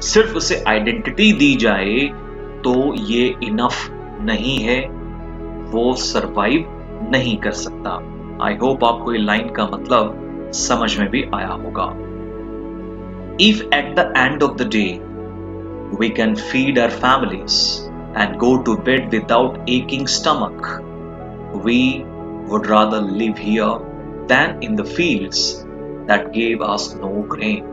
सिर्फ उसे आइडेंटिटी दी जाए, तो ये इनफ नहीं है, वो सरवाइव नहीं कर सकता। आई होप आपको ये लाइन का मतलब समझ में भी आया होगा। If at the end of the day we can feed our families and go to bed without aching stomach, we would rather live here than in the fields that gave us no grain,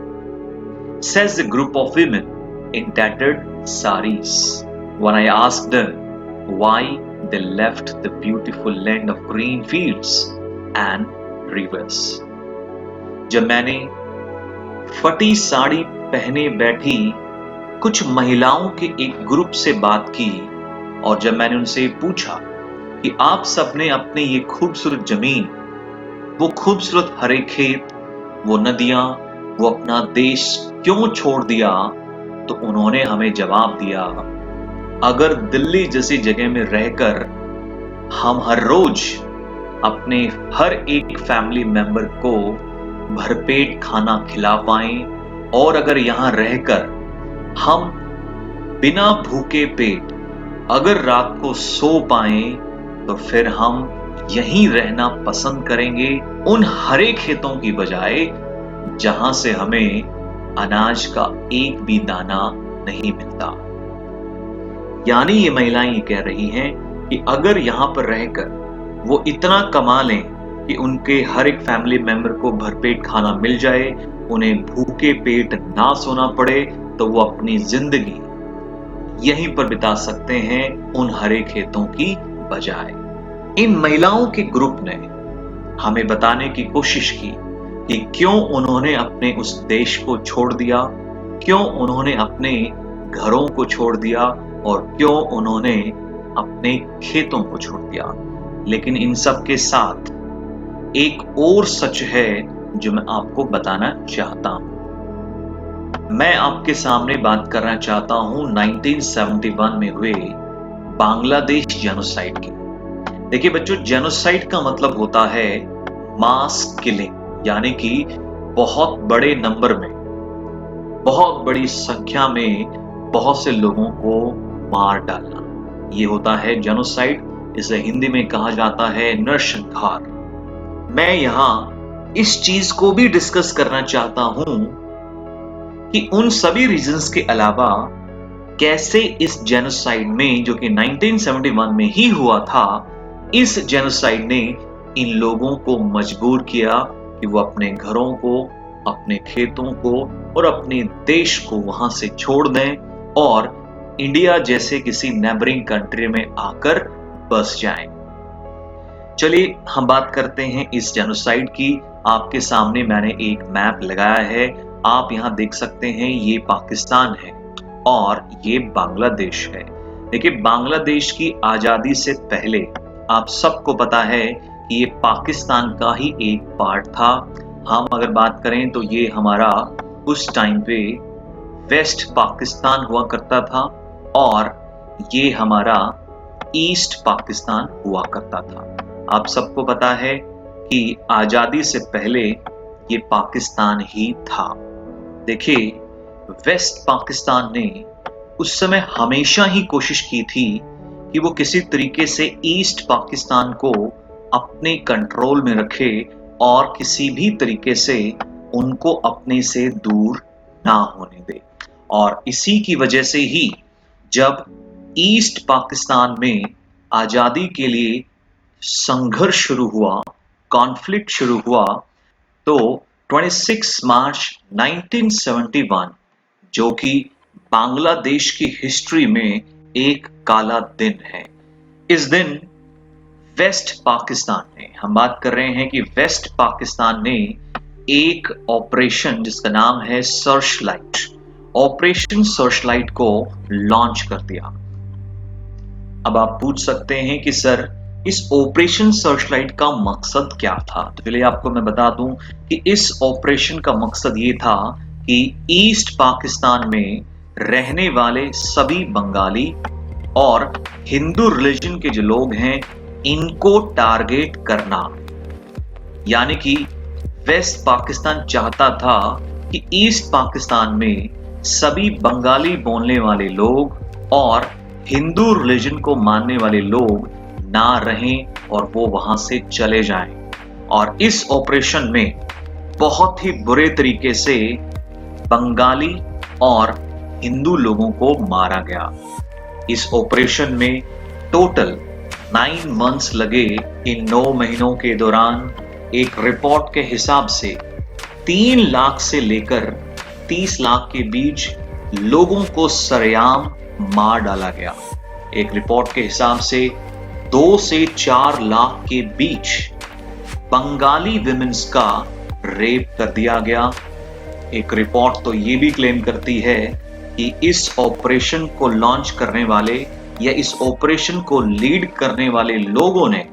says a group of women in tattered saris. When I asked them why they left the beautiful land of green fields and rivers. जब मैंने फटी साड़ी पहने बैठी कुछ महिलाओं के एक group से बात की, और जब मैंने उनसे पूछा कि आप सबने अपने ये खूबसूरत जमीन, वो खूबसूरत हरे खेत, वो नदियां, वो अपना देश क्यों छोड़ दिया, तो उन्होंने हमें जवाब दिया, अगर दिल्ली जैसी जगह में रहकर हम हर रोज अपने हर एक फैमिली मेंबर को भरपेट खाना खिला पाएं, और अगर यहाँ रहकर हम बिना भूखे पेट अगर रात को सो पाएं, तो फिर हम यहीं रहना पसंद करेंगे, उन हरे खेतों की बजाय जहां से हमें अनाज का एक भी दाना नहीं मिलता। यानी ये महिलाएं ये कह रही हैं कि अगर यहाँ पर रहकर वो इतना कमा लें कि उनके हर एक फैमिली मेंबर को भरपेट खाना मिल जाए, उन्हें भूखे पेट ना सोना पड़े, तो वो अपनी जिंदगी यहीं पर बिता सकते हैं उन हरे खेतों की बजाय। इन महिलाओं के ग्रुप ने हमें बताने की कोशिश की कि क्यों उन्होंने अपने उस देश को छोड़ दिया, क्यों उन्होंने अपने घरों को छोड़ दिया, और क्यों उन्होंने अपने खेतों को छोड़ दिया। लेकिन इन सब के साथ एक और सच है जो मैं आपको बताना चाहता हूं। मैं आपके सामने बात करना चाहता हूं 1971 में हुए बांग्लादेश जेनोसाइड की। देखिए बच्चों, जेनोसाइड का मतलब होता है मास किलिंग, यानी कि बहुत बड़े नंबर में, बहुत बड़ी संख्या में बहुत से लोगों को मार डालना, ये होता है जेनोसाइड। इसे हिंदी में कहा जाता है नरसंहार। मैं यहां इस चीज को भी डिस्कस करना चाहता हूं कि उन सभी रीजंस के अलावा कैसे इस जेनोसाइड में, जो कि 1971 में ही हुआ था, इस जेनोसाइड ने इन लोगों को मजबूर किया कि वो अपने घरों को, अपने खेतों को और अपने देश को वहां से छोड़ दें और इंडिया जैसे किसी नेबरिंग कंट्री में आकर बस जाएं। चलिए हम बात करते हैं इस जेनोसाइड की। आपके सामने मैंने एक मैप लगाया है, आप यहां देख सकते हैं, ये पाकिस्तान है और ये बांग्लादेश है। देखिए बांग्लादेश की आजादी से पहले आप सबको पता है कि ये पाकिस्तान का ही एक पार्ट था। हम अगर बात करें तो ये हमारा उस टाइम पे वेस्ट पाकिस्तान हुआ करता था और ये हमारा ईस्ट पाकिस्तान हुआ करता था। आप सबको पता है कि आजादी से पहले ये पाकिस्तान ही था। देखिए, वेस्ट पाकिस्तान ने उस समय हमेशा ही कोशिश की थी कि वो किसी तरीके से ईस्ट पाकिस्तान को अपने कंट्रोल में रखे और किसी भी तरीके से उनको अपने से दूर ना होने दे। और इसी की वजह से ही जब ईस्ट पाकिस्तान में आजादी के लिए संघर्ष शुरू हुआ, कॉन्फ्लिक्ट शुरू हुआ, तो 26 मार्च 1971, जो कि बांग्लादेश की हिस्ट्री में एक काला दिन है, इस दिन वेस्ट पाकिस्तान ने, हम बात कर रहे हैं कि वेस्ट पाकिस्तान ने एक ऑपरेशन जिसका नाम है सर्चलाइट, ऑपरेशन सर्चलाइट को लॉन्च कर दिया। अब आप पूछ सकते हैं कि सर, इस ऑपरेशन सर्चलाइट का मकसद क्या था? तो चलिए आपको मैं बता दूं कि इस ऑपरेशन का मकसद ये था कि ईस्ट पाकिस्तान में रहने वाले सभी बंगाली और हिंदू रिलीजन के जो लोग हैं, इनको टारगेट करना। यानी कि वेस्ट पाकिस्तान चाहता था कि ईस्ट पाकिस्तान में सभी बंगाली बोलने वाले लोग और हिंदू रिलीजन को मानने वाले लोग ना रहें और वो वहां से चले जाएं। और इस ऑपरेशन में बहुत ही बुरे तरीके से बंगाली और हिंदू लोगों को मारा गया। इस ऑपरेशन में टोटल 9 मंथ्स लगे। इन 9 महीनों के दौरान एक रिपोर्ट के हिसाब से 3 लाख से लेकर 30 लाख के बीच लोगों को सरेआम मार डाला गया। एक रिपोर्ट के हिसाब से 2 से 4 लाख के बीच बंगाली विमेंस का रेप कर दिया गया। एक रिपोर्ट तो ये भी क्लेम करती है कि इस ऑपरेशन को लॉन्च करने वाले या इस ऑपरेशन को लीड करने वाले लोगों ने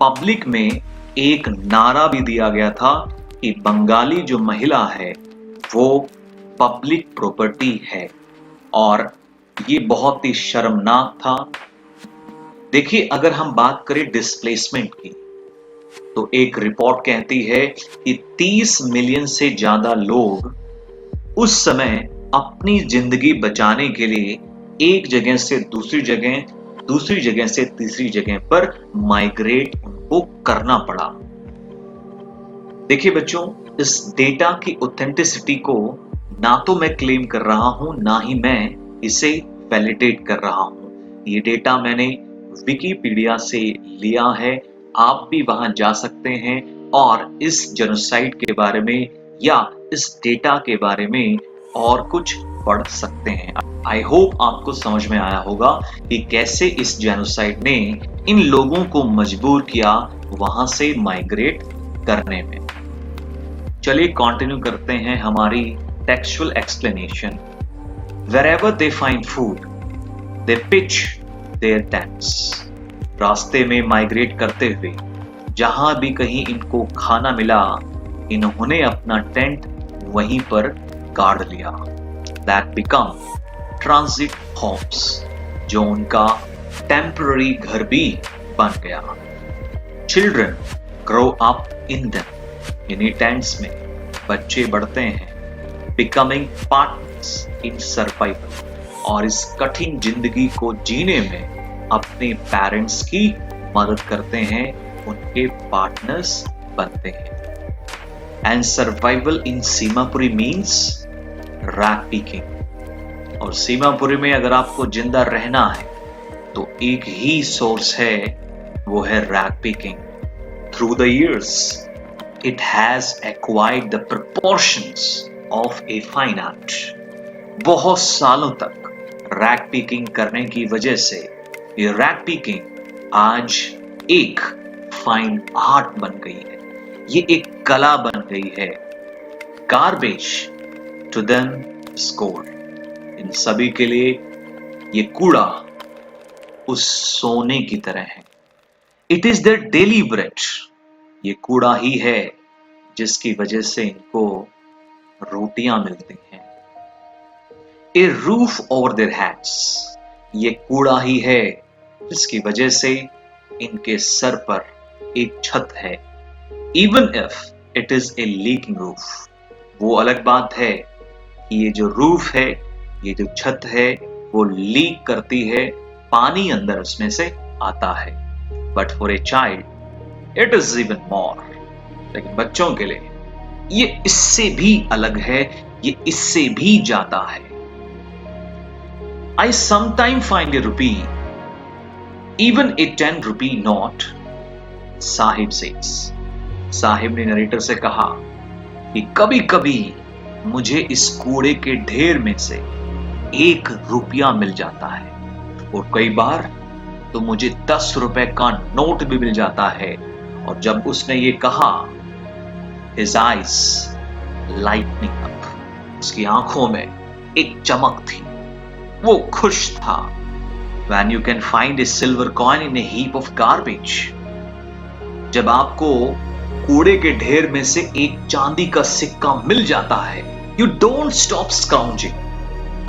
पब्लिक में एक नारा भी दिया गया था कि बंगाली जो महिला है वो पब्लिक प्रॉपर्टी है। और ये बहुत ही शर्मनाक था। देखिए, अगर हम बात करें डिस्प्लेसमेंट की, तो एक रिपोर्ट कहती है कि 30 मिलियन से ज्यादा लोग उस समय अपनी जिंदगी बचाने के लिए एक जगह से दूसरी जगह, दूसरी जगह से तीसरी जगह पर माइग्रेट उनको करना पड़ा। देखिए बच्चों, इस डेटा की ऑथेंटिसिटी को ना तो मैं क्लेम कर रहा हूं, ना ही मैं इसे वैलिडेट कर रहा हूं। ये डेटा मैंने विकिपीडिया से लिया है। आप भी वहां जा सकते हैं और इस जेनोसाइड के बारे में या इस डेटा के बारे में और कुछ पढ़ सकते हैं। आई होप आपको समझ में आया होगा कि कैसे इस जेनोसाइड ने इन लोगों को मजबूर किया वहां से माइग्रेट करने में। चलिए कंटिन्यू करते हैं हमारी textual explanation. Wherever they find food, they pitch their tents. रास्ते में माइग्रेट करते हुए जहां भी कहीं इनको खाना मिला, इन्होंने अपना टेंट वहीं पर गाड़ लिया। That become transit homes, जो उनका टेम्पररी घर भी बन गया। Children grow up in them. इन्हीं टेंट्स में बच्चे बढ़ते हैं, बिकमिंग पार्टनर्स इन सर्वाइवल, और इस कठिन जिंदगी को जीने में अपने पेरेंट्स की मदद करते हैं, उनके पार्टनर्स बनते हैं। And survival in Seemapuri means rag peeking. और सीमापुरी में अगर आपको जिंदा रहना है तो एक ही सोर्स है, वो है rag peeking. Through the years it has acquired the proportions of a fine art. बहुत सालों तक रैग पीकिंग करने की वजह से ये रैग पीकिंग आज एक फाइन आर्ट बन गई है, ये एक कला बन गई है। Garbage to them is gold. इन सभी के लिए ये कूड़ा उस सोने की तरह है। It is their daily bread. ये कूड़ा ही है जिसकी वजह से इनको रोटियां मिलती हैं। ए रूफ ओवर देयर हेड्स। ये कूड़ा ही है जिसकी वजह से इनके सर पर एक छत है। Even if it is a leaking roof, वो अलग बात है कि ये जो रूफ है, ये जो छत है, वो लीक करती है, पानी अंदर उसमें से आता है। But for a child it is even more. लेकिन बच्चों के लिए ये इससे भी अलग है, ये इससे भी ज्यादा है। I sometimes find a rupee, even a 10 rupee note, Sahib says. Sahib ने नरेटर से कहा कि कभी कभी मुझे इस कूड़े के ढेर में से 1 रुपया मिल जाता है, और कई बार तो मुझे 10 रुपए का नोट भी मिल जाता है। और जब उसने ये कहा, his eyes lightening up, उसकी आंखों में एक चमक थी, वो खुश था। When you can find a silver coin in a heap of garbage, जब आपको कूड़े के ढेर में से एक चांदी का सिक्का मिल जाता है, you don't stop scrounging,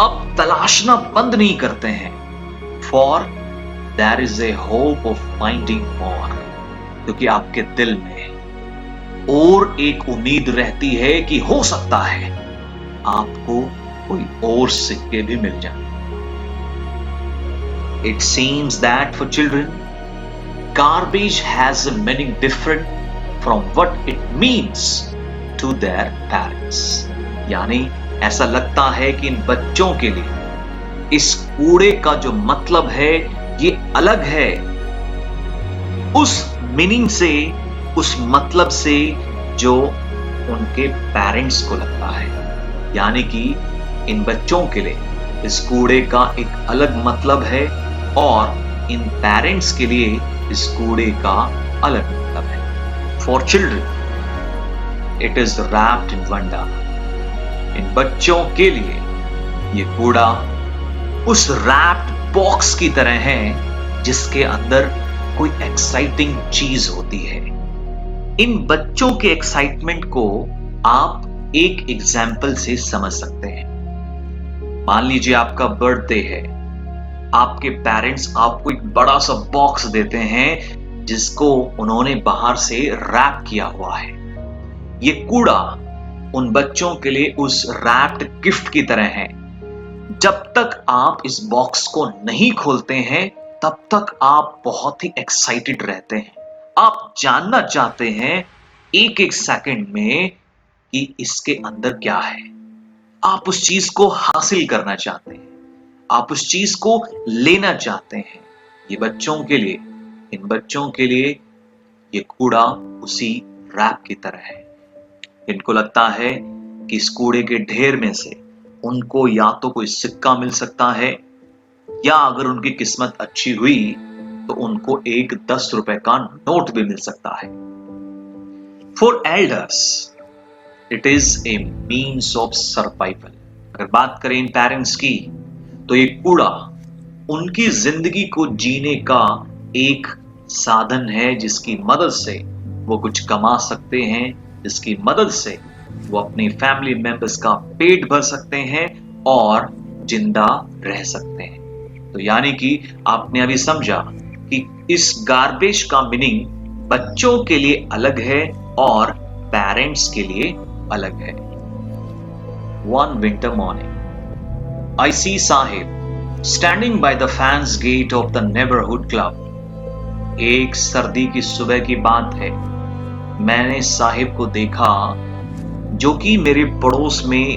अब तलाशना बंद नहीं करते हैं। For there is a hope of finding more, क्योंकि आपके दिल में और एक उम्मीद रहती है कि हो सकता है आपको कोई और सिक्के भी मिल जाए। It seems that for children, garbage has a meaning different from what it means to their parents. यानी ऐसा लगता है कि इन बच्चों के लिए इस कूड़े का जो मतलब है ये अलग है उस मीनिंग से, उस मतलब से जो उनके पेरेंट्स को लगता है। यानी कि इन बच्चों के लिए इस कूड़े का एक अलग मतलब है और इन पेरेंट्स के लिए इस कूड़े का अलग मतलब है। For children, it is wrapped in wonder. इन बच्चों के लिए ये कूड़ा उस रैप्ड बॉक्स की तरह है जिसके अंदर कोई एक्साइटिंग चीज होती है। इन बच्चों के एक्साइटमेंट को आप एक एग्जाम्पल से समझ सकते हैं। मान लीजिए आपका बर्थडे है, आपके पेरेंट्स आपको एक बड़ा सा बॉक्स देते हैं जिसको उन्होंने बाहर से रैप किया हुआ है। ये कूड़ा उन बच्चों के लिए उस रैप्ड गिफ्ट की तरह है। जब तक आप इस बॉक्स को नहीं खोलते हैं तब तक आप बहुत ही एक्साइटेड रहते हैं। आप जानना चाहते हैं एक एक सेकंड में कि इसके अंदर क्या है। आप उस चीज को हासिल करना चाहते हैं, आप उस चीज को लेना चाहते हैं। ये बच्चों के लिए, इन बच्चों के लिए ये कूड़ा उसी रैप की तरह है। इनको लगता है कि इस कूड़े के ढेर में से उनको या तो कोई सिक्का मिल सकता है या अगर उनकी किस्मत अच्छी हुई तो उनको एक 10 रुपए का नोट भी मिल सकता है। For elders it is a means of survival. अगर बात करें इन पेरेंट्स की तो ये कूड़ा उनकी जिंदगी को जीने का एक साधन है जिसकी मदद से वो कुछ कमा सकते हैं, जिसकी मदद से वो अपनी फैमिली मेंबर्स का पेट भर सकते हैं और जिंदा रह सकते हैं। तो यानी कि आपने अभी समझा कि इस गार्बेज का मीनिंग बच्चों के लिए अलग है और पेरेंट्स के लिए अलग है। One winter morning, I see Sahib standing by the fans gate of the neighborhood club. एक सर्दी की सुबह की बात है, मैंने साहिब को देखा जो कि मेरे पड़ोस में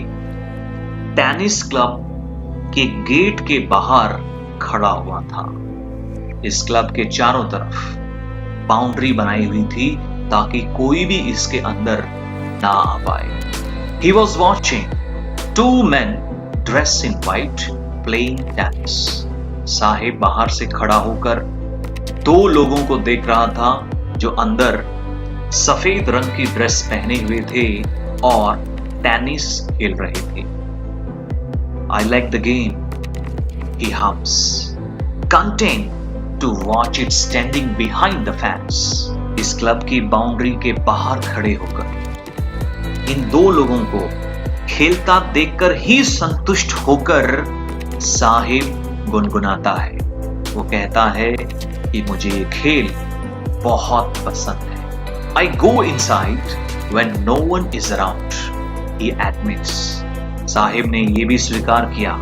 टेनिस क्लब के गेट के बाहर खड़ा हुआ था। इस क्लब के चारों तरफ बाउंड्री बनाई हुई थी ताकि कोई भी इसके अंदर ना आ पाए। He was watching two men dressed in white playing tennis. Sahib बाहर से खड़ा होकर 2 लोगों को देख रहा था जो अंदर सफेद रंग की ड्रेस पहने हुए थे और टेनिस खेल रहे थे। I like the game, he hums, content to watch it standing behind the fence. इस क्लब की बाउंड्री के बाहर खड़े होकर इन 2 लोगों को खेलता देखकर ही संतुष्ट होकर साहिब गुनगुनाता है। वो कहता है कि मुझे ये खेल बहुत पसंद है। I go inside when no one is around, he admits. Sahib ने ये भी स्वीकार किया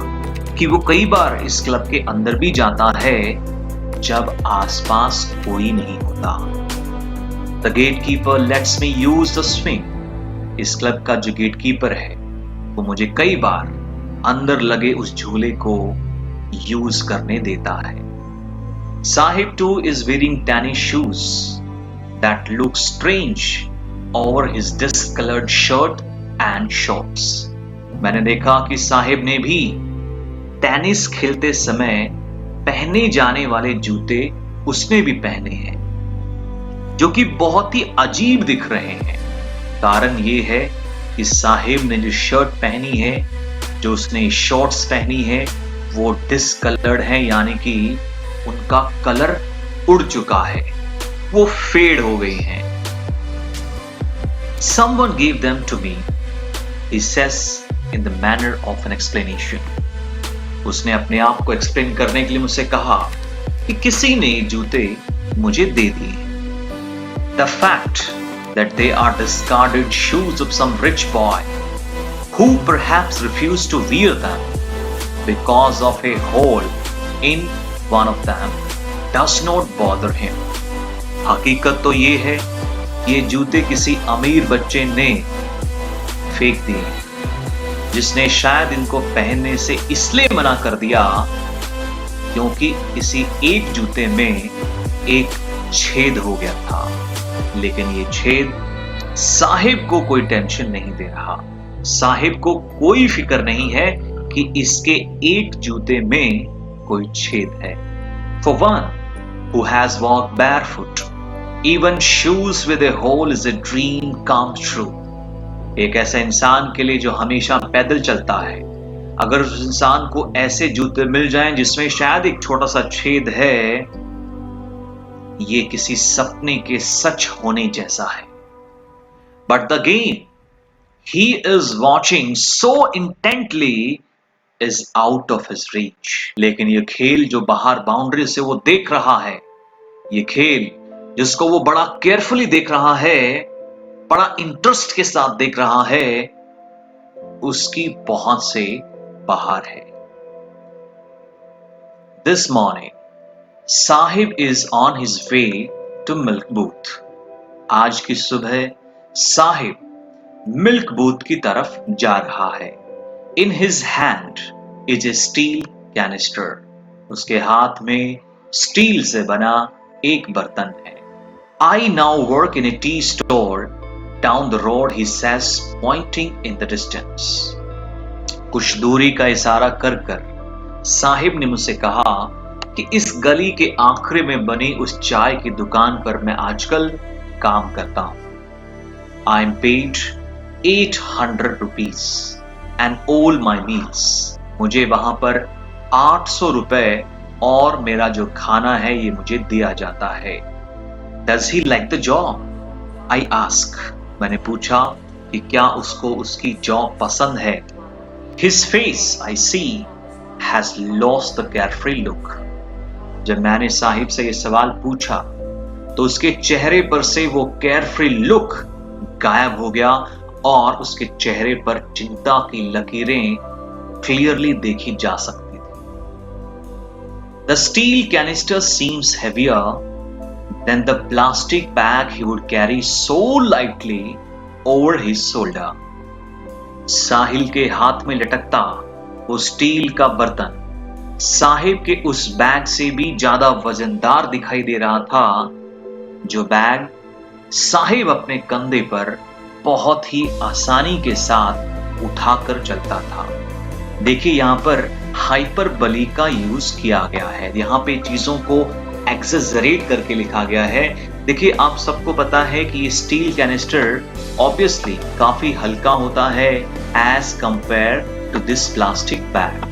कि वो कई बार इस क्लब के अंदर भी जाता है जब आसपास कोई नहीं होता। The gatekeeper lets me use the swing. इस क्लब का जो गेटकीपर है वो मुझे कई बार अंदर लगे उस झूले को यूज करने देता है। Sahib too is wearing tennis shoes that look strange over his discolored shirt and shorts. मैंने देखा कि साहिब ने भी टेनिस खेलते समय पहने जाने वाले जूते उसने भी पहने हैं जो कि बहुत ही अजीब दिख रहे हैं। कारण ये है कि साहिब ने जो शर्ट पहनी है, जो उसने शॉर्ट्स पहनी है, वो डिसकलर्ड है, यानी कि उनका कलर उड़ चुका है, वो फेड हो गई हैं। Someone gave them to me, he says in the manner of an explanation. उसने अपने आप को एक्सप्लेन करने के लिए मुझसे कहा कि किसी ने जूते मुझे दे दिए। The fact that they are discarded shoes of some rich boy who perhaps refused to wear them because of a hole in one of them does not bother him. हकीकत तो ये है, ये जूते किसी अमीर बच्चे ने फेंक दिए, जिसने शायद इनको पहनने से इसलिए मना कर दिया क्योंकि किसी एक जूते में एक छेद हो गया था। लेकिन ये छेद साहिब को कोई टेंशन नहीं दे रहा। साहिब को कोई फिक्र नहीं है कि इसके एक जूते में कोई छेद है। For one who has walked barefoot, even shoes with a hole is a dream come true. एक ऐसा इंसान के लिए जो हमेशा पैदल चलता है, अगर उस इंसान को ऐसे जूते मिल जाएं जिसमें शायद एक छोटा सा छेद है, ये किसी सपने के सच होने जैसा है। But the game he is watching so intently is out of his reach. लेकिन ये खेल जो बाहर बाउंड्री से वो देख रहा है, ये खेल जिसको वो बड़ा केयरफुली देख रहा है, बड़ा इंटरेस्ट के साथ देख रहा है, उसकी पहुंच से बाहर है। This morning, Sahib is on his way to milk booth. आज की सुबह साहिब मिल्क बूथ की तरफ जा रहा है। In his hand is a steel canister. उसके हाथ में स्टील से बना एक बर्तन है। I now work in a tea store down the road, he says, pointing in the distance. कुछ दूरी का इशारा कर कर साहिब ने मुझसे कहा कि इस गली के आखिरी में बनी उस चाय की दुकान पर मैं आजकल काम करता हूं। I am paid 800 rupees and all my meals. मुझे वहां पर 800 रुपए और मेरा जो खाना है ये मुझे दिया जाता है। Does he like the job? I ask. मैंने पूछा कि क्या उसको उसकी जॉब पसंद है। His face, I see, has lost the carefree look. जब मैंने साहिब से ये सवाल पूछा तो उसके चेहरे पर से वो केयरफ्री लुक गायब हो गया और उसके चेहरे पर चिंता की लकीरें क्लियरली देखी जा सकती थी। The steel canister seems heavier than the plastic bag he would carry so lightly over his shoulder. साहिल के हाथ में लटकता वो स्टील का बर्तन साहिब के उस बैग से भी ज्यादा वजनदार दिखाई दे रहा था, जो बैग साहिब अपने कंधे पर बहुत ही आसानी के साथ उठाकर चलता था। देखिए यहाँ पर हाइपरबली का यूज किया गया है, यहाँ पे चीजों को एक्सेजरेट करके लिखा गया है। देखिए आप सबको पता है कि ये स्टील कैनिस्टर ऑब्वियसली काफी हल्का होता है as compare to this plastic bag,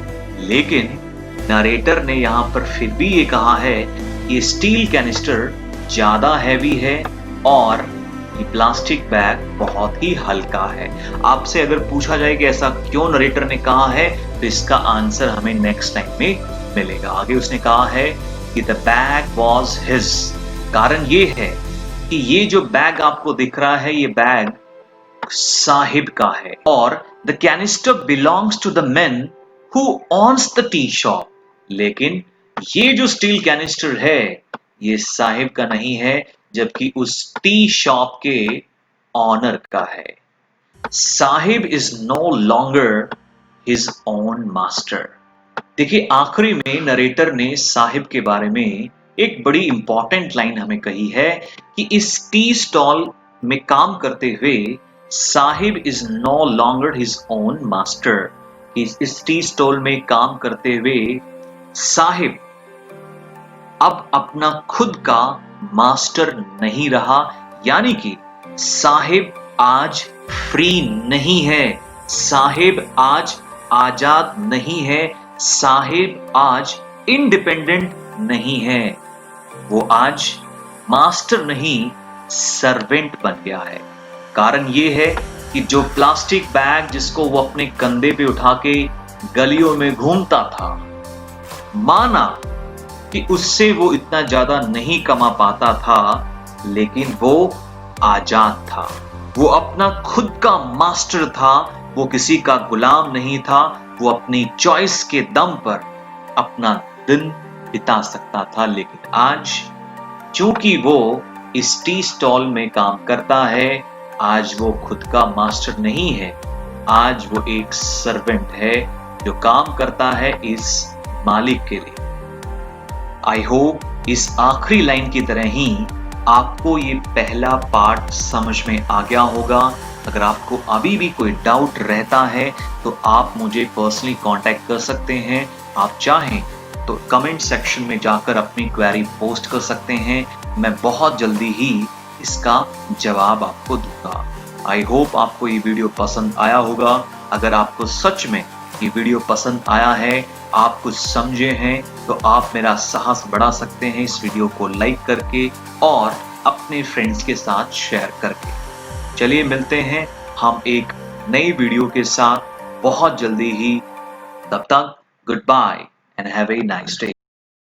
लेकिन नरेटर ने यहाँ पर फिर भी ये कहा है कि स्टील कैनिस्टर ज्यादा हैवी है और ये प्लास्टिक बैग बहुत ही हल्का है। आपसे अगर पूछा जाए कि ऐसा क्यों नरेटर ने कहा है, तो इसका आंसर हमें नेक्स्ट टाइम में मिलेगा। आगे उसने कहा है कि द बैग वॉज हिज। कारण ये है कि ये जो बैग आपको दिख रहा है, ये बैग साहिब का है, और the canister belongs to the man who owns the tea shop. लेकिन ये जो स्टील कैनिस्टर है, ये साहिब का नहीं है, जबकि उस टी शॉप के ऑनर का है। Saheb is no longer his own master. देखिए, आखिरी में नरेटर ने साहिब के बारे में एक बड़ी इंपॉर्टेंट लाइन हमें कही है कि इस टी स्टॉल में काम करते हुए Saheb is no longer his own master. इस टी स्टॉल में काम करते हुए साहिब अब अपना खुद का मास्टर नहीं रहा, यानी कि साहिब आज फ्री नहीं है, साहिब आज आजाद नहीं है, साहिब आज इंडिपेंडेंट नहीं है। वो आज मास्टर नहीं, सर्वेंट बन गया है। कारण ये है कि जो प्लास्टिक बैग जिसको वो अपने कंधे पे उठा के गलियों में घूमता था, माना कि उससे वो इतना ज्यादा नहीं कमा पाता था, लेकिन वो आजाद था, वो अपना खुद का मास्टर था, वो किसी का गुलाम नहीं था, वो अपनी चॉइस के दम पर अपना दिन बिता सकता था। लेकिन आज चूंकि वो इस टी स्टॉल में काम करता है, आज वो खुद का मास्टर नहीं है, आज वो एक सर्वेंट है जो काम करता है इस मालिक के लिए। आई होप इस आखिरी लाइन की तरह ही आपको ये पहला पार्ट समझ में आ गया होगा। अगर आपको अभी भी कोई डाउट रहता है तो आप मुझे पर्सनली कांटेक्ट कर सकते हैं। आप चाहें तो कमेंट सेक्शन में जाकर अपनी क्वेरी पोस्ट कर सकते हैं। मैं बहुत जल्दी ही इसका जवाब आपको दूंगा। आई होप आपको ये वीडियो पसंद आया होगा। अगर आपको सच में ये वीडियो पसंद आया है, आप कुछ समझे हैं, तो आप मेरा साहस बढ़ा सकते हैं इस वीडियो को लाइक करके और अपने फ्रेंड्स के साथ शेयर करके। चलिए मिलते हैं हम एक नई वीडियो के साथ बहुत जल्दी ही। तब तक good bye and have a nice day.